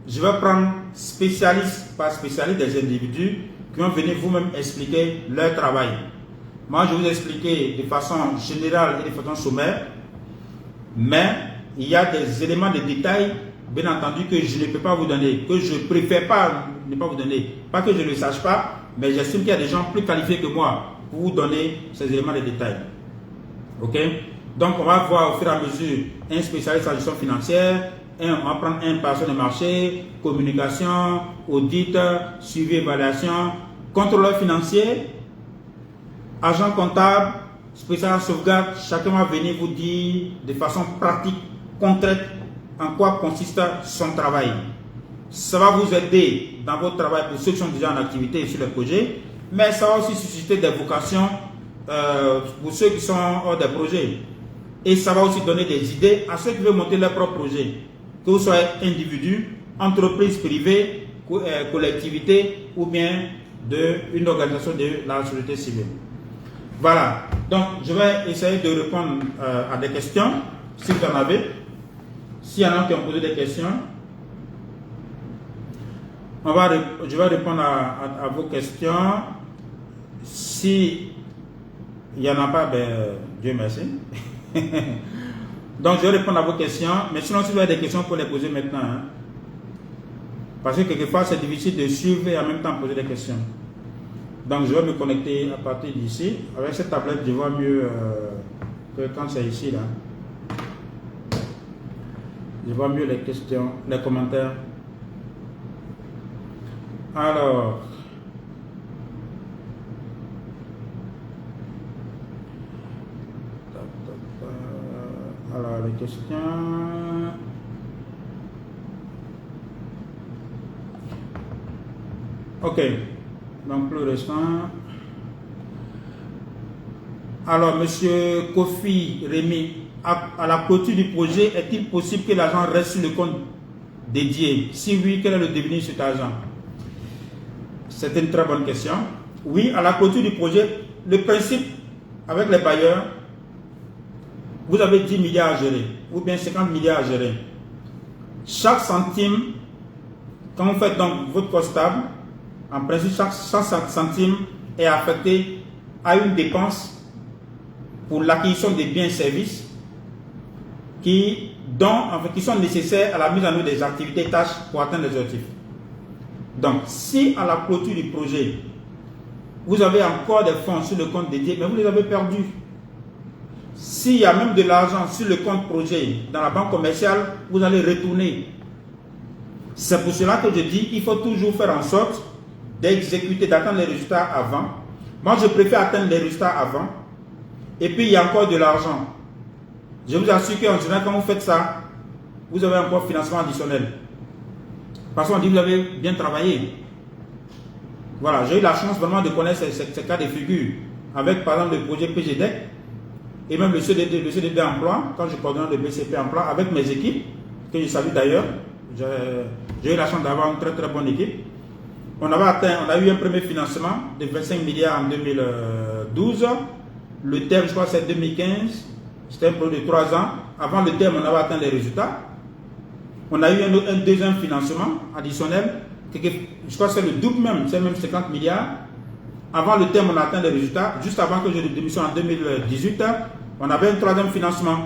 je vais prendre spécialiste par spécialiste des individus qui vont venir vous-même expliquer leur travail. Moi, je vais vous expliquer de façon générale et de façon sommaire, mais il y a des éléments de détail, bien entendu, que je ne peux pas vous donner, que je préfère pas ne pas vous donner. Pas que je ne le sache pas, mais j'estime qu'il y a des gens plus qualifiés que moi pour vous donner ces éléments de détail. Ok? Donc, on va voir au fur et à mesure un spécialiste en gestion financière, on va prendre un personne de marché, communication, audit, suivi, évaluation, contrôleur financier, agent comptable, spécialiste en sauvegarde. Chacun va venir vous dire de façon pratique, concrète, en quoi consiste son travail. Ça va vous aider dans votre travail pour ceux qui sont déjà en activité sur le projet, mais ça va aussi susciter des vocations pour ceux qui sont hors des projets. Et ça va aussi donner des idées à ceux qui veulent monter leur propre projet. Que vous soyez individu, entreprise privée, collectivité ou bien une organisation de la société civile. Voilà. Donc, je vais essayer de répondre à des questions, si vous en avez. S'il y en a qui ont posé des questions, je vais répondre à vos questions. Si il n'y en a pas, ben, Dieu merci. Donc, je vais répondre à vos questions. Mais sinon, si vous avez des questions, pour les poser maintenant. Hein. Parce que quelquefois, c'est difficile de suivre et en même temps poser des questions. Donc, je vais me connecter à partir d'ici. Avec cette tablette, je vois mieux que quand c'est ici. Là. Je vois mieux les questions, les commentaires. Alors, les questions. Ok, donc le restant. Alors, monsieur Kofi Rémi, à la clôture du projet, est-il possible que l'argent reste sur le compte dédié? Si oui, quel est le devenir de cet argent? C'est une très bonne question. Oui, à la clôture du projet, le principe avec les bailleurs, vous avez 10 milliards à gérer, ou bien 50 milliards à gérer. Chaque centime, quand vous faites donc votre cost stable, en principe, chaque centime est affecté à une dépense pour l'acquisition des biens et services qui sont nécessaires à la mise en œuvre des activités et tâches pour atteindre les objectifs. Donc, si à la clôture du projet, vous avez encore des fonds sur le compte dédié, mais vous les avez perdus. S'il y a même de l'argent sur le compte projet dans la banque commerciale, vous allez retourner. C'est pour cela que je dis qu'il faut toujours faire en sorte d'exécuter, d'atteindre les résultats avant. Moi, je préfère atteindre les résultats avant. Et puis, il y a encore de l'argent. Je vous assure qu'en général, quand vous faites ça, vous avez encore financement additionnel. Parce qu'on dit que vous avez bien travaillé. Voilà, j'ai eu la chance vraiment de connaître ces cas de figure avec, par exemple, le projet PGDEC et même le CDD emploi, quand je coordonne le BCP emploi avec mes équipes, que je salue d'ailleurs. J'ai eu la chance d'avoir une très très bonne équipe. On a eu un premier financement de 25 milliards en 2012. Le terme, je crois, c'est 2015. C'était un projet de 3 ans. Avant le terme, on avait atteint les résultats. On a eu un deuxième financement additionnel. Je crois que c'est le double même, c'est même 50 milliards. Avant le terme, on a atteint les résultats. Juste avant que je démissionne en 2018, on avait un troisième financement.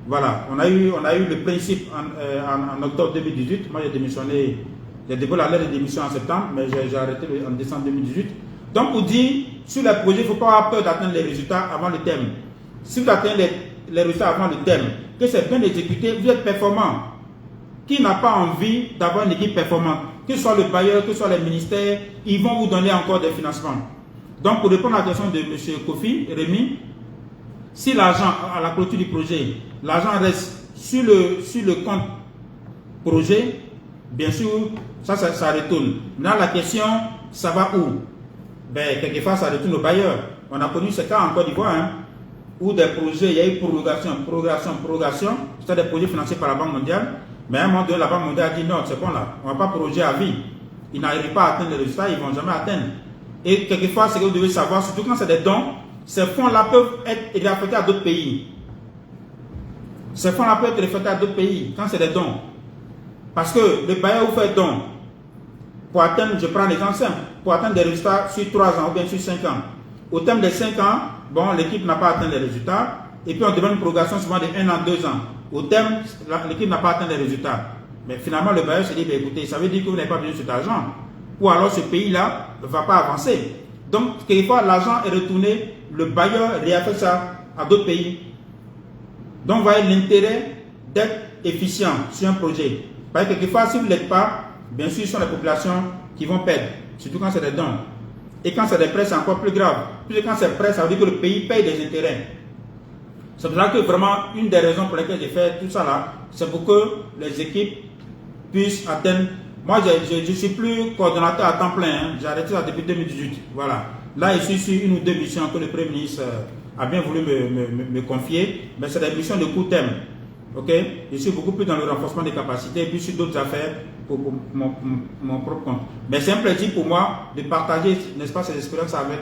Voilà, on a eu le principe en octobre 2018. Moi, j'ai démissionné, j'ai déposé la lettre de démission en septembre, mais j'ai arrêté en décembre 2018. Donc, pour dire, sur les projets, il ne faut pas avoir peur d'atteindre les résultats avant le terme. Si vous atteignez les résultats avant le terme, que c'est bien exécuté, vous êtes performant. Qui n'a pas envie d'avoir une équipe performante? Que ce soit le bailleur, que ce soit les ministères, ils vont vous donner encore des financements. Donc, pour répondre à la question de M. Kofi, Rémi, si l'argent, à la clôture du projet, l'argent reste sur le compte projet, bien sûr, ça retourne. Maintenant, la question, ça va où? Ben, quelquefois, ça retourne au bailleur. On a connu ce cas en Côte d'Ivoire, hein, où des projets, il y a eu prorogation, c'était des projets financés par la Banque mondiale. Mais à un moment donné, la Banque mondiale a dit non, c'est bon là, on ne va pas projet à vie. Ils n'arrivent pas à atteindre les résultats, ils ne vont jamais atteindre. Et quelquefois, ce que vous devez savoir, surtout quand c'est des dons, ces fonds-là peuvent être affectés à d'autres pays. Ces fonds-là peuvent être affectés à d'autres pays quand c'est des dons. Parce que le bailleur vous fait don pour atteindre, je prends l'exemple simple, pour atteindre des résultats sur 3 ans ou bien sur 5 ans. Au terme des 5 ans, bon, l'équipe n'a pas atteint les résultats. Et puis on demande une progression souvent de 1 an, 2 ans. Au terme, l'équipe n'a pas atteint les résultats. Mais finalement, le bailleur se dit, ben, écoutez, ça veut dire que vous n'avez pas besoin de cet argent. Ou alors ce pays-là ne va pas avancer. Donc, quelquefois, l'argent est retourné, le bailleur réaffecte ça à d'autres pays. Donc, vous voyez l'intérêt d'être efficient sur un projet. Parce que quelquefois, si vous ne l'êtes pas, bien sûr, ce sont les populations qui vont perdre. Surtout quand c'est des dons. Et quand c'est des prêts, c'est encore plus grave. Puisque quand c'est prêt, ça veut dire que le pays paye des intérêts. C'est pour ça que vraiment, une des raisons pour lesquelles j'ai fait tout ça là, c'est pour que les équipes puissent atteindre. Moi, je ne suis plus coordonnateur à temps plein. Hein. J'ai arrêté ça depuis 2018. Voilà. Là, je suis sur une ou deux missions que le Premier ministre a bien voulu me confier. Mais c'est des missions de court terme. Ok? Je suis beaucoup plus dans le renforcement des capacités et puis sur d'autres affaires pour mon propre compte. Mais c'est un plaisir pour moi de partager, n'est-ce pas, ces expériences avec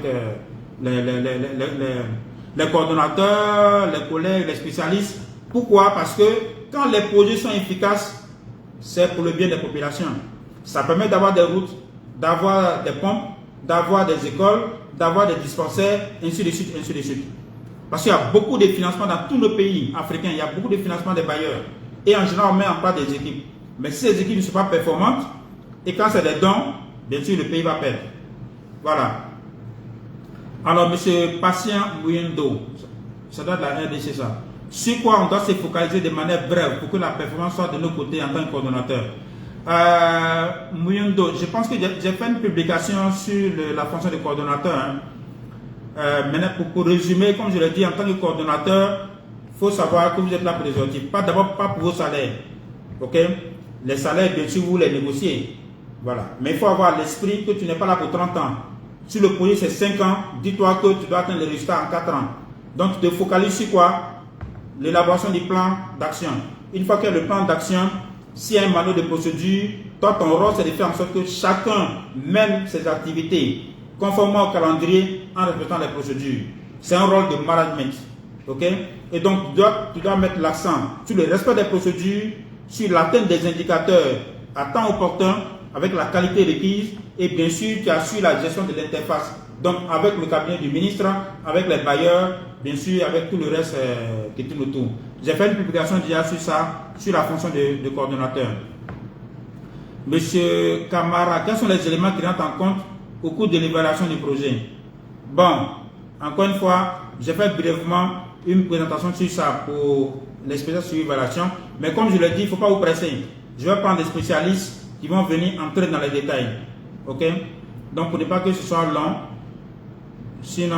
les coordonnateurs, les collègues, les spécialistes. Pourquoi? Parce que quand les projets sont efficaces, c'est pour le bien des populations. Ça permet d'avoir des routes, d'avoir des pompes, d'avoir des écoles, d'avoir des dispensaires, ainsi de suite, ainsi de suite. Parce qu'il y a beaucoup de financements dans tous nos pays africains, il y a beaucoup de financements des bailleurs. Et en général, on met en place des équipes. Mais si ces équipes ne sont pas performantes, et quand c'est des dons, bien sûr, le pays va perdre. Voilà. Alors, M. Patient Muyendo, ça doit être la RDC, ça. Sur quoi on doit se focaliser de manière brève pour que la performance soit de nos côtés en tant que coordonnateur. Muyendo, je pense que j'ai fait une publication sur la fonction de coordonnateur. Hein. Maintenant, pour résumer, comme je l'ai dit, en tant que coordonnateur, il faut savoir que vous êtes là pour les objectifs. D'abord, pas pour vos salaires. Ok? Les salaires, bien sûr, vous les négociez. Voilà. Mais il faut avoir l'esprit que tu n'es pas là pour 30 ans. Si le projet c'est 5 ans, dis-toi que tu dois atteindre les résultats en 4 ans. Donc, tu te focalises sur quoi? L'élaboration du plan d'action. Une fois qu'il y a le plan d'action, s'il y a un manuel de procédure, toi, ton rôle, c'est de faire en sorte que chacun mène ses activités conformément au calendrier en respectant les procédures. C'est un rôle de management. Ok? Et donc, tu dois mettre l'accent sur le respect des procédures, sur l'atteinte des indicateurs à temps opportun, avec la qualité requise, et bien sûr, tu assures la gestion de l'interface. Donc, avec le cabinet du ministre, avec les bailleurs, bien sûr, avec tout le reste qui tourne autour. J'ai fait une publication déjà sur ça, sur la fonction de coordonnateur. Monsieur Camara, quels sont les éléments qui rentrent en compte au cours de l'évaluation du projet? Bon, encore une fois, j'ai fait brièvement une présentation sur ça pour les spécialistes sur l'évaluation, mais comme je l'ai dit, il ne faut pas vous presser. Je vais prendre des spécialistes qui vont venir entrer dans les détails. Ok? Donc, pour ne pas que ce soit long, sinon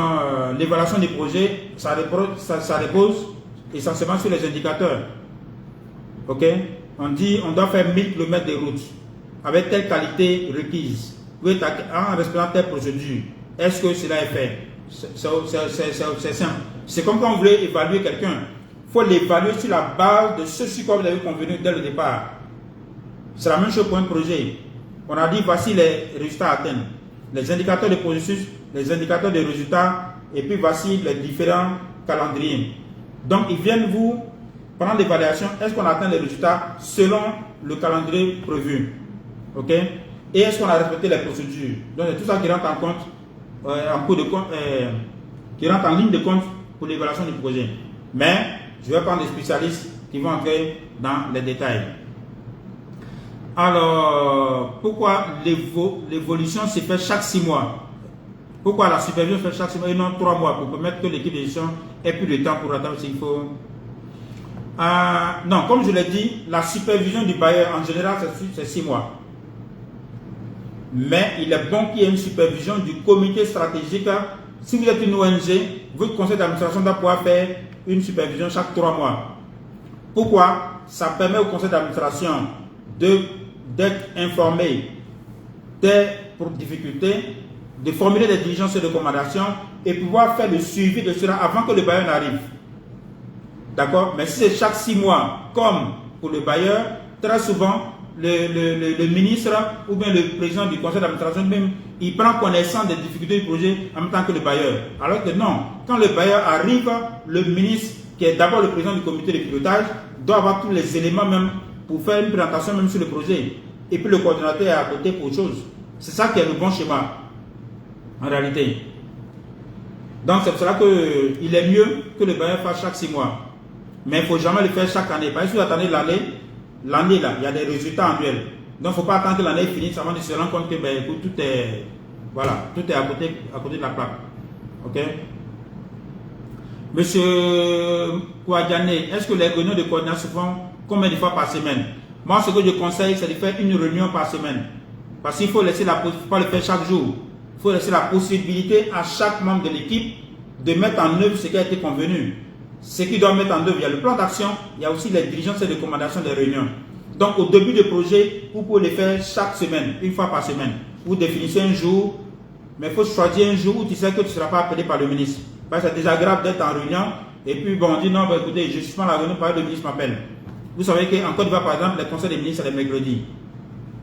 l'évaluation du projet, ça repose essentiellement sur les indicateurs. Ok? On dit on doit faire 1000 km de route avec telle qualité requise, en respectant telle procédure. Est-ce que cela est fait? C'est simple. C'est comme quand vous voulez évaluer quelqu'un. Il faut l'évaluer sur la base de ce sur quoi vous avez convenu dès le départ. C'est la même chose pour un projet. On a dit voici les résultats atteints, les indicateurs de processus, les indicateurs de résultats, et puis voici les différents calendriers. Donc ils viennent vous, pendant l'évaluation, est-ce qu'on atteint les résultats selon le calendrier prévu? Ok? Et est-ce qu'on a respecté les procédures? Donc c'est tout ça qui rentre en compte, qui rentre en ligne de compte pour l'évaluation du projet. Mais je vais prendre des spécialistes qui vont entrer dans les détails. Alors, pourquoi l'évolution se fait chaque 6 mois? Pourquoi la supervision se fait chaque 6 mois et non 3 mois pour permettre que l'équipe de gestion ait plus de temps pour attendre s'il faut? Non, comme je l'ai dit, la supervision du bailleur en général c'est 6 mois. Mais il est bon qu'il y ait une supervision du comité stratégique. Si vous êtes une ONG, votre conseil d'administration doit pouvoir faire une supervision chaque 3 mois. Pourquoi? Ça permet au conseil d'administration d'être informé des difficultés, de formuler des diligences et recommandations et pouvoir faire le suivi de cela avant que le bailleur n'arrive. D'accord? Mais si c'est chaque 6 mois, comme pour le bailleur, très souvent, le ministre ou bien le président du conseil d'administration même, il prend connaissance des difficultés du projet en même temps que le bailleur. Alors que non, quand le bailleur arrive, le ministre, qui est d'abord le président du comité de pilotage, doit avoir tous les éléments même pour faire une présentation même sur le projet. Et puis le coordonnateur est à côté pour autre chose. C'est ça qui est le bon schéma, en réalité. Donc c'est pour cela qu'il est mieux que le bailleur fasse chaque 6 mois. Mais il ne faut jamais le faire chaque année. Parce que si vous attendez l'année là, il y a des résultats annuels. Donc il ne faut pas attendre que l'année finisse avant de se rendre compte que tout est, voilà, tout est à côté de la plaque. Ok? Monsieur Kouadjane, est-ce que les réunions de coordination se font combien de fois par semaine? Moi, ce que je conseille, c'est de faire une réunion par semaine. Parce qu'il faut laisser faut pas le faire chaque jour. Il faut laisser la possibilité à chaque membre de l'équipe de mettre en œuvre ce qui a été convenu. Ce qui doit mettre en œuvre, il y a le plan d'action, il y a aussi les diligences et les recommandations des réunions. Donc, au début du projet, vous pouvez le faire chaque semaine, une fois par semaine. Vous définissez un jour, mais il faut choisir un jour où tu sais que tu ne seras pas appelé par le ministre. Parce que c'est désagréable d'être en réunion et puis bon, on dit non, écoutez, je suspends la réunion parce que le ministre m'appelle. Vous savez qu'en Côte d'Ivoire, par exemple, les conseils des ministres, c'est les mercredis.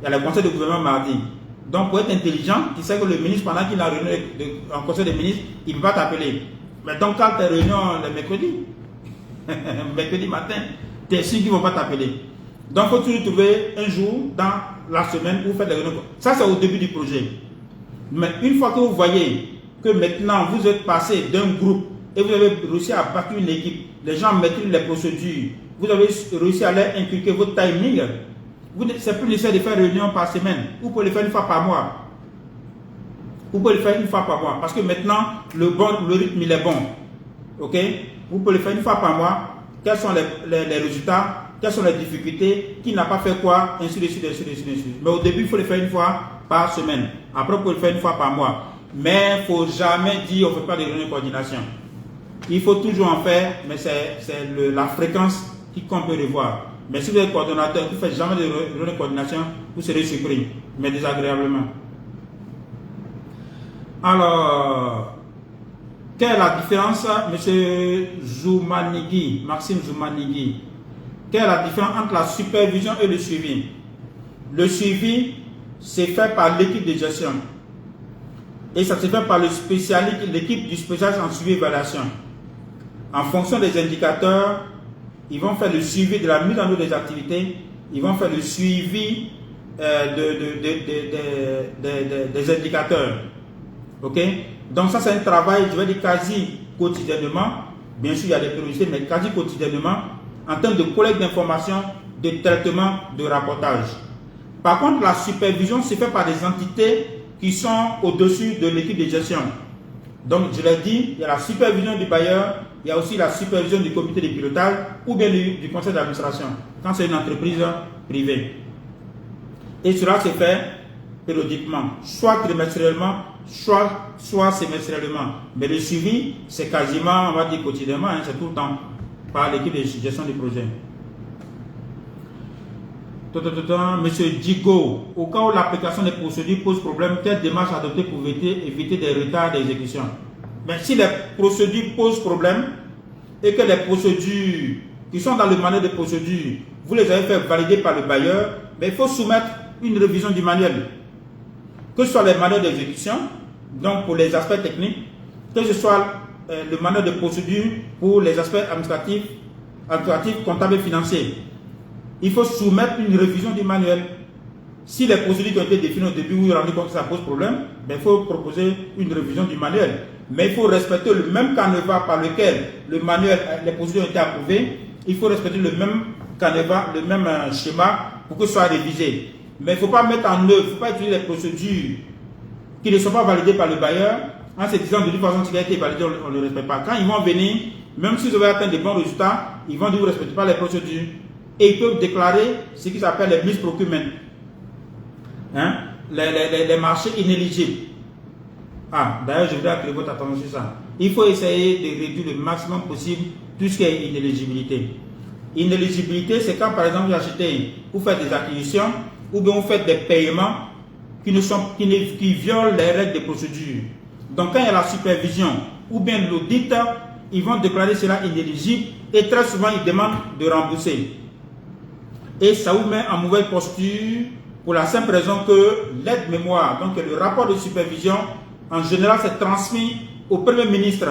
Il y a le conseil de gouvernement mardi. Donc, pour être intelligent, tu sais que le ministre, pendant qu'il a réunion en conseil des ministres, il ne va pas t'appeler. Mais donc, quand tu es réunion le mercredi, mercredi matin, tu es sûr qu'ils ne vont pas t'appeler. Donc, il faut toujours trouver un jour dans la semaine où vous faites des réunions. Ça, c'est au début du projet. Mais une fois que vous voyez que maintenant, vous êtes passé d'un groupe et vous avez réussi à bâtir une équipe, les gens maîtrisent les procédures, vous avez réussi à leur inculquer votre timing, c'est plus nécessaire de faire une réunion par semaine. Vous pouvez le faire une fois par mois. Vous pouvez le faire une fois par mois. Parce que maintenant, le rythme, il est bon. Ok? Vous pouvez le faire une fois par mois. Quels sont les résultats? Quelles sont les difficultés? Qui n'a pas fait quoi? Ainsi de suite, ainsi de suite, ainsi de suite. Mais au début, il faut le faire une fois par semaine. Après, vous pouvez le faire une fois par mois. Mais il ne faut jamais dire on ne fait pas de réunion de coordination. Il faut toujours en faire, mais c'est la fréquence qui compte peut revoir. Mais si vous êtes coordonnateur, vous ne faites jamais de réunion de coordination, vous serez surpris, mais désagréablement. Alors, quelle est la différence, M. Zoumanigui, Maxime Zoumanigui, quelle est la différence entre la supervision et le suivi? Le suivi, c'est fait par l'équipe de gestion. Et ça se fait par l'équipe du spécialiste en suivi et évaluation. En fonction des indicateurs, ils vont faire le suivi de la mise en œuvre des activités, ils vont faire le suivi des indicateurs. Ok? Donc ça, c'est un travail, je vais dire, quasi quotidiennement. Bien sûr, il y a des périodicités, mais quasi quotidiennement, en termes de collecte d'informations, de traitement, de rapportage. Par contre, la supervision se fait par des entités qui sont au-dessus de l'équipe de gestion. Donc, je l'ai dit, il y a la supervision du bailleur, il y a aussi la supervision du comité de pilotage ou bien du conseil d'administration, quand c'est une entreprise privée. Et cela se fait périodiquement, soit trimestriellement, soit semestriellement. Mais le suivi, c'est quasiment, on va dire quotidiennement, hein, c'est tout le temps, par l'équipe de gestion du projet. Monsieur Digo, au cas où l'application des procédures pose problème, quelle démarche adopter pour éviter des retards d'exécution? Mais si les procédures posent problème et que les procédures qui sont dans le manuel de procédures, vous les avez fait valider par le bailleur, mais il faut soumettre une révision du manuel. Que ce soit les manuels d'exécution, donc pour les aspects techniques, que ce soit le manuel de procédure pour les aspects administratifs, comptables et financiers. Il faut soumettre une révision du manuel. Si les procédures qui ont été définies au début, vous vous rendez compte que ça pose problème, ben, il faut proposer une révision du manuel. Mais il faut respecter le même canevas par lequel le manuel, les procédures ont été approuvées. Il faut respecter le même canevas, le même schéma pour que ce soit révisé. Mais il ne faut pas mettre en œuvre, il ne faut pas utiliser les procédures qui ne sont pas validées par le bailleur en se disant de toute façon, ce qui a été validé, on ne le respecte pas. Quand ils vont venir, même si vous avez atteint de bons résultats, ils vont dire que vous ne respectez pas les procédures. Et ils peuvent déclarer ce qui s'appelle les misprocurements, hein? Les marchés inéligibles. Ah, d'ailleurs, je voudrais attirer votre attention sur ça. Il faut essayer de réduire le maximum possible tout ce qui est inéligibilité. Inéligibilité, c'est quand, par exemple, vous faites des acquisitions ou bien vous faites des paiements qui violent les règles des procédures. Donc, quand il y a la supervision ou bien l'audit, ils vont déclarer cela inéligible et très souvent, ils demandent de rembourser. Et ça vous met en mauvaise posture pour la simple raison que l'aide mémoire, donc le rapport de supervision, en général, c'est transmis au Premier ministre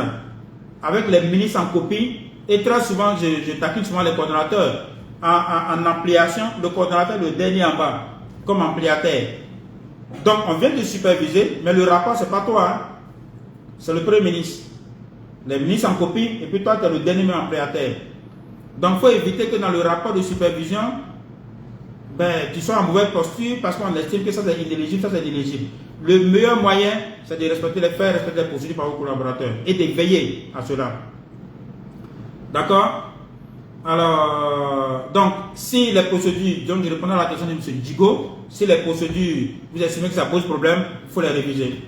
avec les ministres en copie. Et très souvent, je taquine souvent les coordonnateurs. En ampliation, le coordonnateur est le dernier en bas, comme ampliataire. Donc, on vient de superviser, mais le rapport, ce n'est pas toi. Hein? C'est le Premier ministre. Les ministres en copie, et puis toi, tu es le dernier ampliataire. Donc, il faut éviter que dans le rapport de supervision, ben, tu sois en mauvaise posture parce qu'on estime que ça c'est inéligible, ça c'est inéligible. Le meilleur moyen, c'est de respecter les faits, respecter les procédures par vos collaborateurs et de veiller à cela. D'accord? Alors, donc, si les procédures, donc je réponds à la question de M. Digo, si les procédures, vous estimez que ça pose problème, il faut les réviser.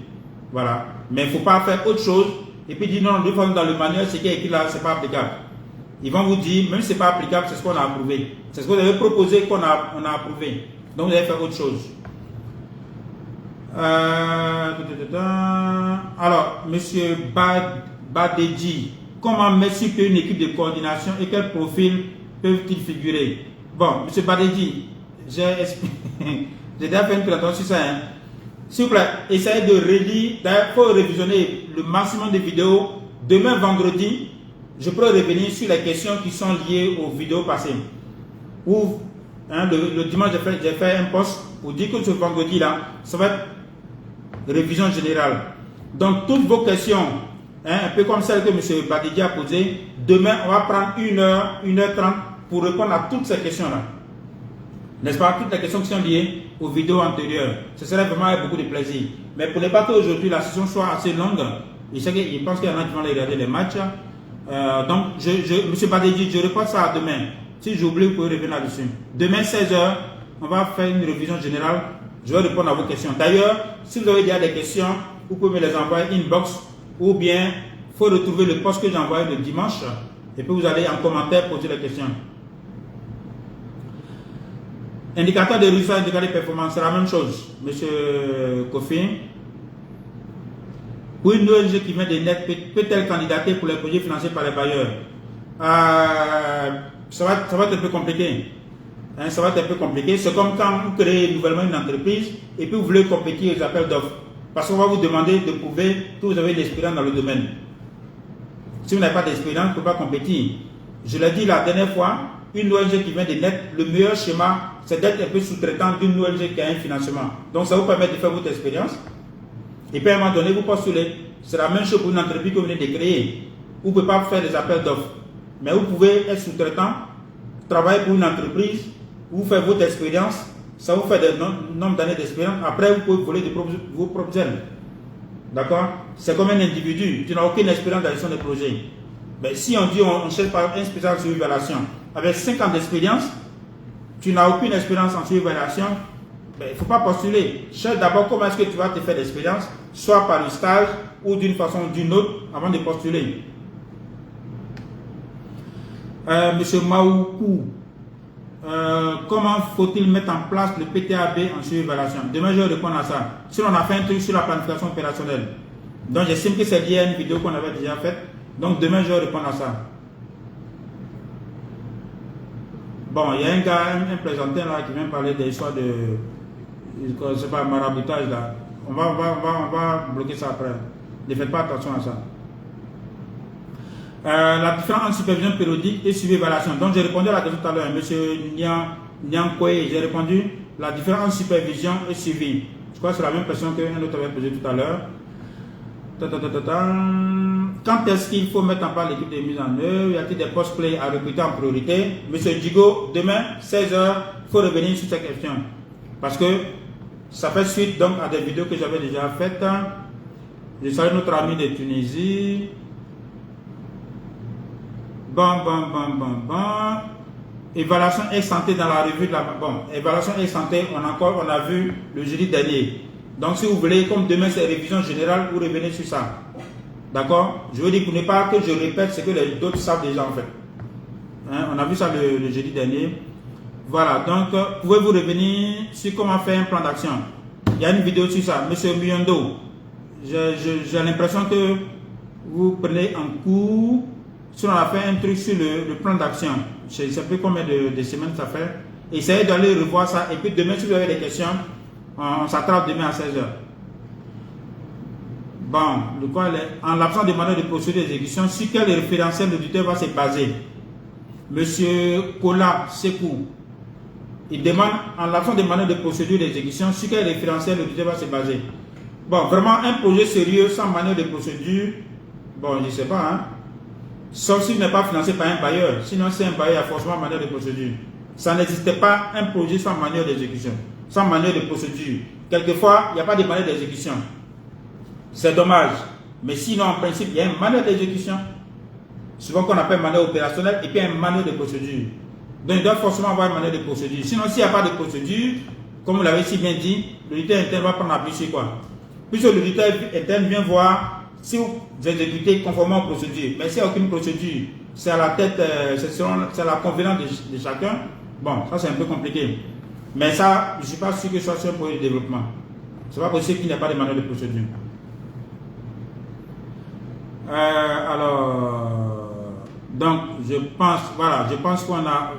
Voilà. Mais il ne faut pas faire autre chose et puis dire non, de toute façon, dans le manuel, ce qui est écrit là, ce n'est pas applicable. Ils vont vous dire, même si ce n'est pas applicable, c'est ce qu'on a approuvé. C'est ce que vous avez proposé qu'on a approuvé. Donc, vous allez faire autre chose. Alors, M. Badedji, comment mettre sur pied une équipe de coordination et quels profils peuvent-ils figurer? Bon, M. Badedji, j'ai déjà fait une présentation sur ça. Hein. S'il vous plaît, essayez de relire. D'ailleurs, il faut révisionner le maximum de vidéos. Demain, vendredi, je pourrais revenir sur les questions qui sont liées aux vidéos passées. Ou hein, le dimanche, j'ai fait un post pour dire que ce vendredi-là, ça va être révision générale. Donc, toutes vos questions, hein, un peu comme celle que M. Badedji a posée, demain, on va prendre 1h30 pour répondre à toutes ces questions-là. N'est-ce pas? Toutes les questions qui sont liées aux vidéos antérieures. Ce serait vraiment avec beaucoup de plaisir. Mais pour ne pas qu'aujourd'hui la session soit assez longue, je pense qu'il y en a qui vont aller regarder les matchs. Donc, M. Badedji, je reporte ça à demain. Si j'oublie, vous pouvez revenir là-dessus. Demain, 16h, on va faire une révision générale. Je vais répondre à vos questions. D'ailleurs, si vous avez déjà des questions, vous pouvez me les envoyer inbox ou bien il faut retrouver le post que j'ai envoyé le dimanche et puis vous allez en commentaire poser les questions. Indicateur de résultats, indicateur de performance, c'est la même chose, M. Kofi. Pour une ONG qui vient des nets, peut-elle candidater pour les projets financés par les bailleurs? Ça va être un peu compliqué. Hein, ça va être un peu compliqué. C'est comme quand vous créez nouvellement une entreprise et puis vous voulez compétir aux appels d'offres. Parce qu'on va vous demander de prouver que vous avez l'expérience dans le domaine. Si vous n'avez pas d'expérience, vous ne pouvez pas compétir. Je l'ai dit la dernière fois, une ONG qui vient de naître, le meilleur schéma, c'est d'être un peu sous-traitant d'une ONG qui a un financement. Donc ça vous permet de faire votre expérience. Et puis à un moment donné, vous postulez. C'est la même chose pour une entreprise que vous venez de créer. Vous ne pouvez pas faire des appels d'offres. Mais vous pouvez être sous-traitant, travailler pour une entreprise, vous faire votre expérience, ça vous fait des nombre d'années d'expérience. Après, vous pouvez voler vos propres ailes. D'accord? C'est comme un individu. Tu n'as aucune expérience dans la gestion des projets. Mais si on dit on cherche par un spécialiste sur l'évaluation, avec 5 ans d'expérience, tu n'as aucune expérience en sur-évaluation, il ne faut pas postuler. Cherche d'abord comment est-ce que tu vas te faire l'expérience, soit par le stage ou d'une façon ou d'une autre, avant de postuler. Monsieur Maoukou, comment faut-il mettre en place le PTAB en sur-évaluation? Demain, je vais répondre à ça. Si on a fait un truc sur la planification opérationnelle, donc j'estime que c'est lié à une vidéo qu'on avait déjà faite. Donc demain, je vais répondre à ça. Bon, il y a un gars, un plaisantin là qui vient parler des histoires de, je sais pas, maraboutage là. On va bloquer ça après. Ne faites pas attention à ça. La différence entre supervision périodique et suivi-évaluation. Donc j'ai répondu à la question tout à l'heure, monsieur Nyankoye, j'ai répondu la différence entre supervision et suivi. Je crois que c'est la même question qu'un autre avait posée tout à l'heure. Quand est-ce qu'il faut mettre en place l'équipe de mise en œuvre? Y a-t-il des postes clés à recruter en priorité? Monsieur Djigo, demain, 16 h, il faut revenir sur cette question. Parce que ça fait suite donc à des vidéos que j'avais déjà faites. Je salue notre ami de Tunisie. Bon. Évaluation ex-santé dans la revue de la... Bon, évaluation ex-santé, on a vu le jeudi dernier. Donc si vous voulez, comme demain c'est révision générale, vous revenez sur ça. D'accord? Je veux dire pour ne pas que je répète ce que les autres savent déjà en fait. Hein? On a vu ça le jeudi dernier. Voilà, donc pouvez-vous revenir sur comment faire un plan d'action? Il y a une vidéo sur ça. Monsieur Miondo, j'ai l'impression que vous prenez en cours. Si on a fait un truc sur le plan d'action, je ne sais plus combien de semaines ça fait. Essayez d'aller revoir ça. Et puis demain, si vous avez des questions, on s'attrape demain à 16 h. Bon, en l'absence de manuel de procédure d'exécution, sur quel référentiel l'auditeur va se baser? Monsieur Kola Sekou, il demande, en l'absence de manuel de procédure d'exécution, sur quel référentiel l'auditeur va se baser? Bon, vraiment, un projet sérieux sans manuel de procédure, bon, je ne sais pas, hein. Sauf s'il n'est pas financé par un bailleur. Sinon, c'est un bailleur, il y a forcément manuel de procédure. Ça n'existait pas un projet sans manuel d'exécution, sans manuel de procédure. Quelquefois, il n'y a pas de manuel d'exécution. C'est dommage. Mais sinon, en principe, il y a un manuel d'exécution, souvent qu'on appelle manuel opérationnel, et puis un manuel de procédure. Donc, il doit forcément avoir un manuel de procédure. Sinon, s'il n'y a pas de procédure, comme vous l'avez si bien dit, l'auditeur interne va prendre appui sur quoi? Puisque l'auditeur interne vient voir si vous exécutez conformément aux procédures. Mais s'il n'y a aucune procédure, c'est à la tête, c'est la convenance de chacun. Bon, ça c'est un peu compliqué. Mais ça, je ne suis pas sûr que ce soit sur un projet de développement. Ce n'est pas possible qu'il n'y ait pas de manuel de procédure. Donc, je pense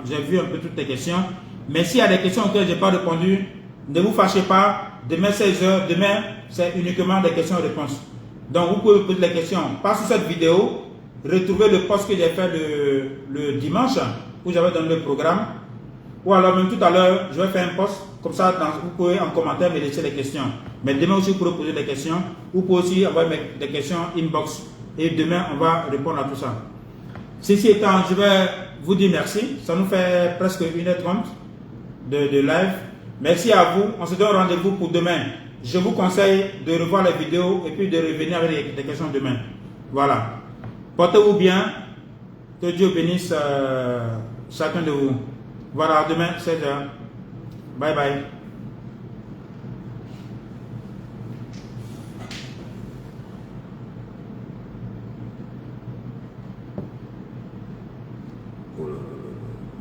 j'ai vu un peu toutes les questions. Mais s'il y a des questions auxquelles je n'ai pas répondu, ne vous fâchez pas. Demain 16 h, demain c'est uniquement des questions-réponses. Donc vous pouvez poser les questions. Pas sur cette vidéo, retrouvez le post que j'ai fait le dimanche, où j'avais donné le programme. Ou alors même tout à l'heure, je vais faire un post, comme ça vous pouvez en commentaire me laisser les questions. Mais demain aussi vous pourrez poser des questions. Vous pouvez aussi avoir des questions inbox. Et demain on va répondre à tout ça. Ceci étant, je vais vous dire merci. Ça nous fait presque 1h30 de live. Merci à vous. On se donne rendez-vous pour demain. Je vous conseille de revoir les vidéos et puis de revenir avec des questions demain. Voilà. Portez-vous bien. Que Dieu bénisse chacun de vous. Voilà, demain, 16 h. Bye bye. Oh là là.